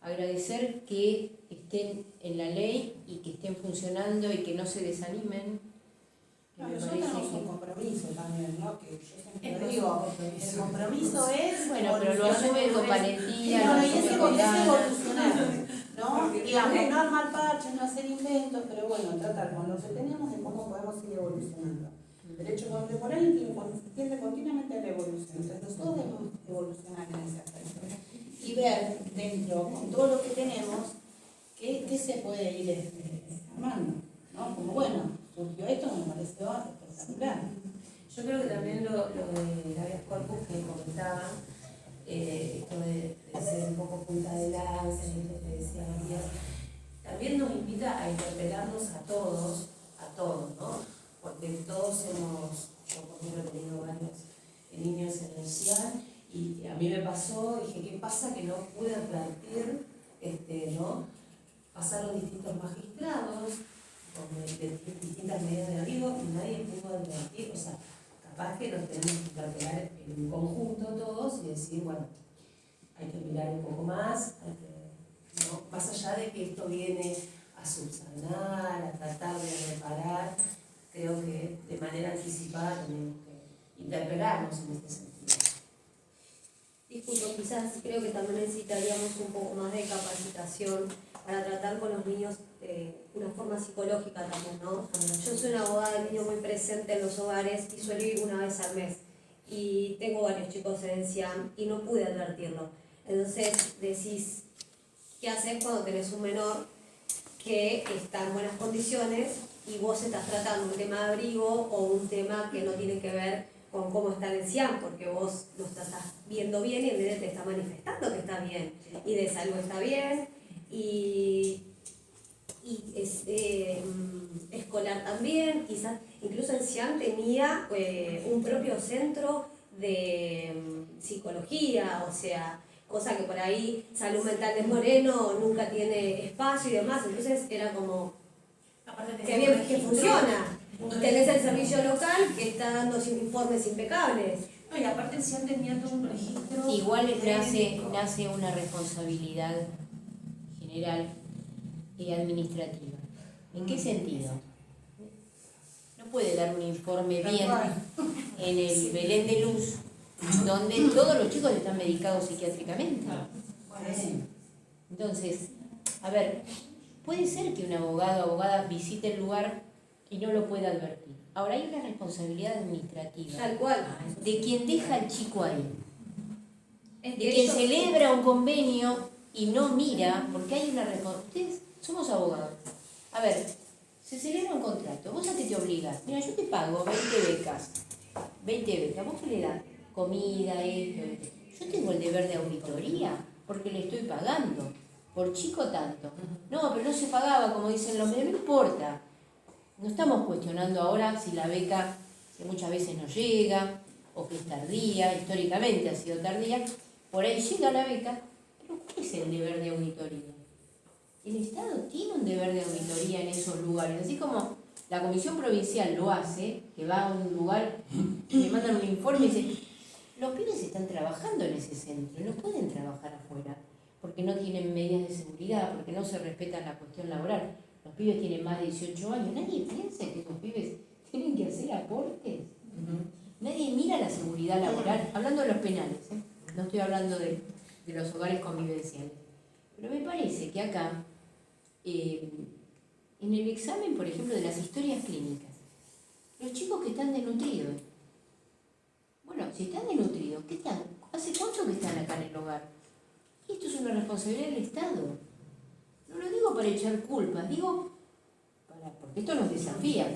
Agradecer que estén en la ley y que estén funcionando y que no se desanimen. Nosotros tenemos un compromiso también, ¿no? Que yo siempre digo, el compromiso es... Bueno, pero lo asumen con valentía. Y es evolucionar, ¿no? Digamos, no armar parches, no hacer inventos, pero bueno, tratar con lo que tenemos de cómo podemos ir evolucionando. El derecho contemporáneo tiende continuamente a la evolución, entonces nosotros debemos evolucionar en ese aspecto y ver dentro, con todo lo que tenemos, qué se puede ir armando, ¿no? Como bueno, surgió esto, me pareció espectacular. Yo creo que también lo de habeas corpus que comentaban, esto de ser un poco punta de lanza, y lo que decía Matías, también nos invita a interpelarnos a todos, ¿no? Porque todos yo por ejemplo he tenido varios niños en el CIAN y a mí me pasó, dije, ¿qué pasa? Que no pude advertir, ¿no? Pasaron distintos magistrados de distintas medidas de abrigo y nadie pudo advertir, o sea, capaz que nos tenemos que interpelar en conjunto todos y decir, bueno, hay que mirar un poco más, ¿no? Más allá de que esto viene a subsanar, a tratar de reparar, creo que de manera anticipada tenemos que interpelarnos en este sentido. Disculpo, quizás creo que también necesitaríamos un poco más de capacitación para tratar con los niños de una forma psicológica también, ¿no? Yo soy una abogada del niño muy presente en los hogares y suelo ir una vez al mes. Y tengo varios chicos en CIAM y no pude advertirlo. Entonces decís, ¿qué haces cuando tenés un menor que está en buenas condiciones y vos estás tratando un tema de abrigo o un tema que no tiene que ver con cómo está el CIAM, porque vos lo estás viendo bien y el nene te está manifestando que está bien, y de salud está bien, y escolar también, quizás incluso el CIAM tenía un propio centro de psicología, o sea, cosa que por ahí salud mental de Moreno nunca tiene espacio y demás, entonces era como que bien que funciona. Y tenés el servicio local que está dando informes impecables. No, y aparte el CIAM tenía todo un registro. Igual nace una responsabilidad general y administrativa. ¿En qué sentido? No puede dar un informe bien en el Belén de Luz, donde todos los chicos están medicados psiquiátricamente. Entonces, a ver, puede ser que un abogado o abogada visite el lugar y no lo pueda advertir. Ahora hay una responsabilidad administrativa. Tal cual. De quien deja al chico ahí. Es De que quien ellos- celebra un convenio y no mira, porque hay una responsabilidad. Ustedes somos abogados. A ver, se celebra un contrato. ¿Vos a qué te obligás? Mira, yo te pago 20 becas. 20 becas. ¿Vos qué le das? Comida, esto. Yo tengo el deber de auditoría porque le estoy pagando. Por chico tanto. No, pero no se pagaba, como dicen los medios. No importa. No estamos cuestionando ahora si la beca, que muchas veces no llega, o que es tardía, históricamente ha sido tardía, por ahí llega la beca, pero ¿cuál es el deber de auditoría? El Estado tiene un deber de auditoría en esos lugares, así como la Comisión Provincial lo hace, que va a un lugar, le mandan un informe y dice, los pibes están trabajando en ese centro, no pueden trabajar afuera, porque no tienen medidas de seguridad, porque no se respeta la cuestión laboral. Los pibes tienen más de 18 años, nadie piensa que esos pibes tienen que hacer aportes. Nadie mira la seguridad laboral, hablando de los penales, no estoy hablando de los hogares convivenciales. Pero me parece que acá, en el examen, por ejemplo, de las historias clínicas, los chicos que están desnutridos, bueno, si están desnutridos, ¿qué están? ¿Hace cuánto que están acá en el hogar? Y esto es una responsabilidad del Estado. No lo digo para echar culpas, digo porque esto nos desafía.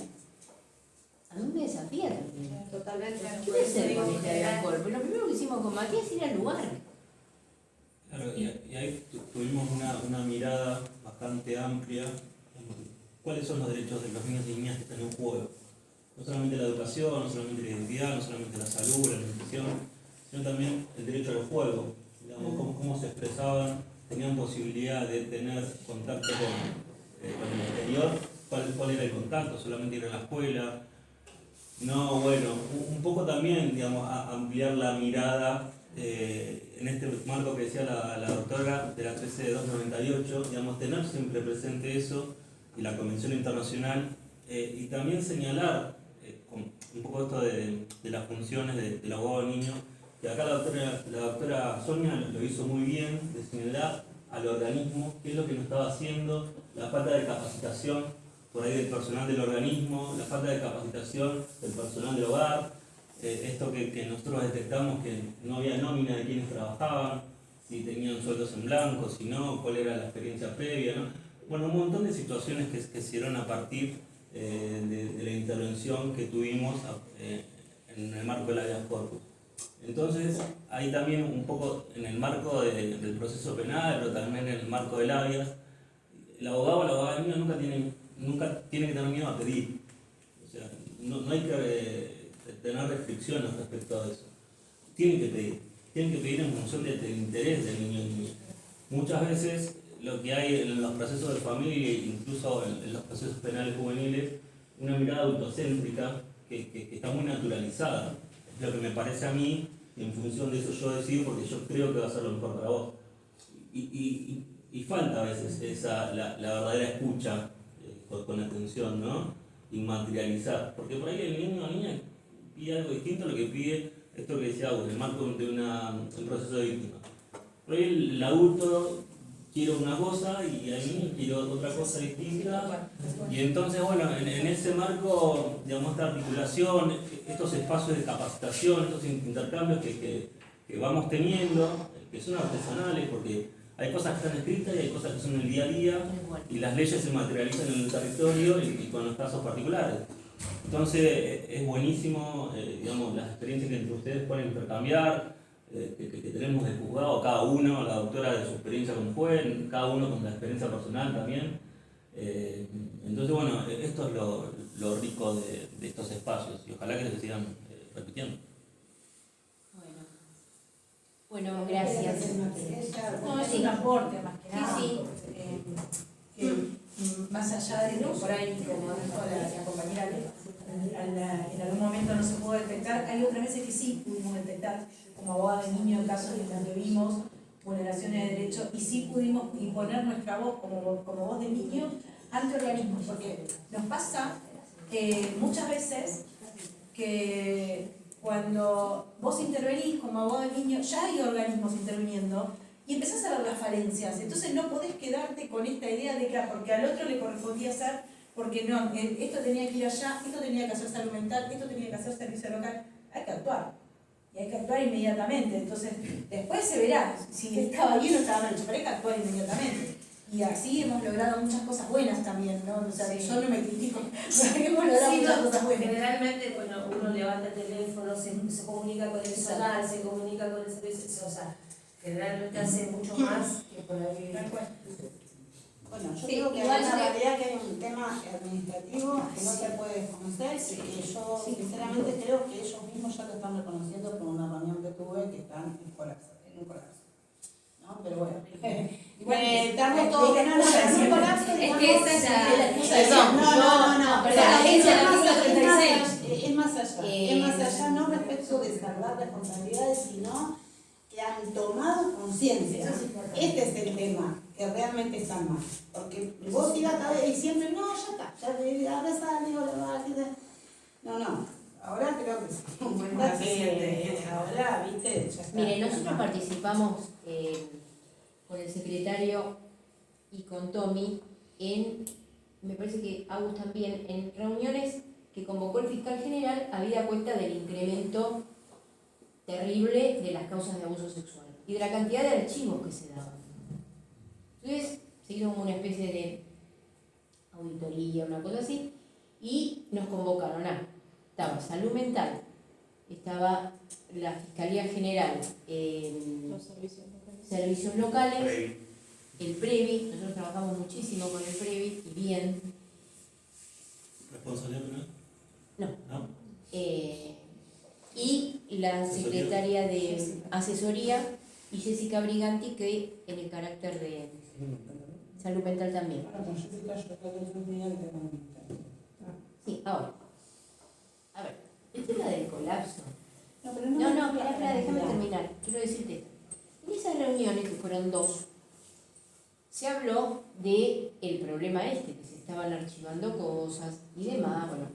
A mí me desafía también. Totalmente. ¿Qué voy a hacer con este alcohol? Pero lo primero que hicimos con Matías es ir al lugar. Claro, y ahí tuvimos una mirada bastante amplia. ¿Cuáles son los derechos de los niños y niñas que están en juego? No solamente la educación, no solamente la identidad, no solamente la salud, la nutrición, sino también el derecho al juego. Digamos, cómo se expresaban, tenían posibilidad de tener contacto con el exterior, cuál era el contacto, solamente ir a la escuela. No, bueno, un poco también, digamos, ampliar la mirada en este marco que decía la doctora de la 13298, digamos, tener siempre presente eso y la Convención Internacional, y también señalar un poco esto de las funciones del abogado del niño, que acá la doctora Sonia lo hizo muy bien, de señalar al organismo qué es lo que no estaba haciendo, la falta de capacitación por ahí del personal del organismo, la falta de capacitación del personal del hogar, esto que nosotros detectamos que no había nómina de quienes trabajaban, si tenían sueldos en blanco, si no, cuál era la experiencia previa, ¿no? Bueno, un montón de situaciones que se dieron a partir de la intervención que tuvimos en el marco del habeas corpus. Entonces, ahí también un poco en el marco del proceso penal, pero también en el marco del habeas, el abogado o la abogada del niño nunca tiene que tener miedo a pedir. O sea, no hay que tener restricciones respecto a eso. Tienen que pedir en función del interés del niño y niña. Muchas veces lo que hay en los procesos de familia, incluso en los procesos penales juveniles, una mirada autocéntrica que está muy naturalizada. Es lo que me parece a mí, y en función de eso yo decido porque yo creo que va a ser lo mejor para vos. Y falta a veces la verdadera escucha con atención, ¿no? Y materializar. Porque por ahí el niño o niña pide algo distinto a lo que pide esto que decía Agus, en el marco de un proceso de víctima. Por ahí el adulto quiere una cosa y el niño quiere otra cosa distinta. Y entonces, bueno, en ese marco, digamos, esta articulación, estos espacios de capacitación, estos intercambios que vamos teniendo, que son artesanales, porque hay cosas que están escritas y hay cosas que son en el día a día, y las leyes se materializan en el territorio y con los casos particulares. Entonces es buenísimo, digamos, las experiencias que entre ustedes pueden intercambiar, que tenemos de juzgado, cada uno, la doctora de su experiencia como fue, cada uno con la experiencia personal también. Entonces, bueno, esto es lo rico de estos espacios y ojalá que se sigan repitiendo. Bueno, gracias. No, es un aporte más que nada. Sí, Que más allá de que por ahí, como dijo la compañera, en algún momento no se pudo detectar, hay otras veces que sí pudimos detectar, como abogada de niños, en casos en los que vimos vulneraciones de derechos, y sí pudimos imponer nuestra voz como voz de niño ante organismos, porque nos pasa muchas veces que cuando vos intervenís como abogado de niño, ya hay organismos interviniendo y empezás a ver las falencias. Entonces no podés quedarte con esta idea de que porque al otro le correspondía hacer, porque no, esto tenía que ir allá, esto tenía que hacer salud mental, esto tenía que hacer servicio local. Hay que actuar. Y hay que actuar inmediatamente. Entonces, después se verá si estaba bien o estaba mal, pero hay que actuar inmediatamente. Y así hemos logrado muchas cosas buenas también, ¿no? O sea, Sí. yo no me critico, hemos logrado Sí, muchas no, cosas buenas. generalmente cuando uno levanta el teléfono, se comunica con el solar, se comunica con el servicio, o sea, generalmente hace mucho más que por ahí. Tal cual. Bueno, yo Sí, creo que igual hay una yo- realidad que hay un tema administrativo que no se puede desconocer y que yo sinceramente creo que ellos mismos ya lo están reconociendo por una reunión que tuve que están en un colapso. ¿No? Pero bueno, estamos todos en un colapso. Es que esa es la excusa de Perdón, No, pero la agencia del artículo 36. es más allá, no respecto de salvar responsabilidades, sino que han tomado conciencia. Este es el tema, que realmente están mal. Porque vos ibas a ver y siempre, no, ya está, ahora salió, no. Ahora creo que se dan cuenta que ahora, viste, ya está. Mire, nosotros participamos con el secretario y con Tommy en, me parece que Agus también, en reuniones que convocó el fiscal general habida cuenta del incremento terrible de las causas de abuso sexual y de la cantidad de archivos que se daban. Entonces se hizo como una especie de auditoría, una cosa así, y nos convocaron a, estaba salud mental, estaba la Fiscalía General, servicios locales, el PREVI, nosotros trabajamos muchísimo con el PREVI y bien, ¿Responsabilidad penal? no, ¿No? y la secretaria de asesoría y Jessica Briganti, que en el carácter de salud mental también. Sí, ahora. A ver, el tema del colapso. No, espera, déjame terminar. Quiero decirte esto. En esas reuniones, que fueron 2, se habló de el problema que se estaban archivando cosas y demás, bueno,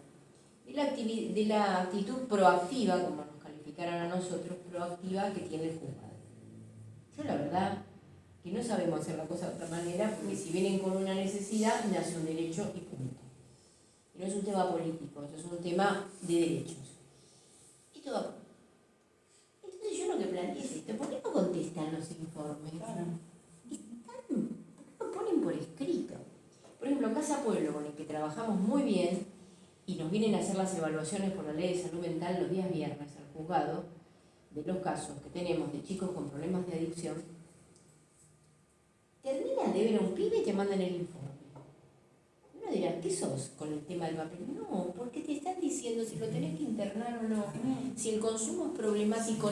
de la actitud proactiva, como nos calificaron a nosotros, proactiva que tiene el juzgado. Yo la verdad que no sabemos hacer la cosa de otra manera, porque si vienen con una necesidad, nace un derecho y punto. Y no es un tema político, eso es un tema de derechos. Y todo. Entonces yo lo que planteé es esto, ¿por qué no contestan los informes? ¿Por qué no ponen por escrito? Por ejemplo, Casa Pueblo, con el que trabajamos muy bien, y nos vienen a hacer las evaluaciones por la ley de salud mental los días viernes al juzgado, de los casos que tenemos de chicos con problemas de adicción, terminan de ver a un pibe y te mandan el informe. Uno dirá, ¿qué sos con el tema del papel? No, porque te están diciendo si lo tenés que internar o no, si el consumo es problemático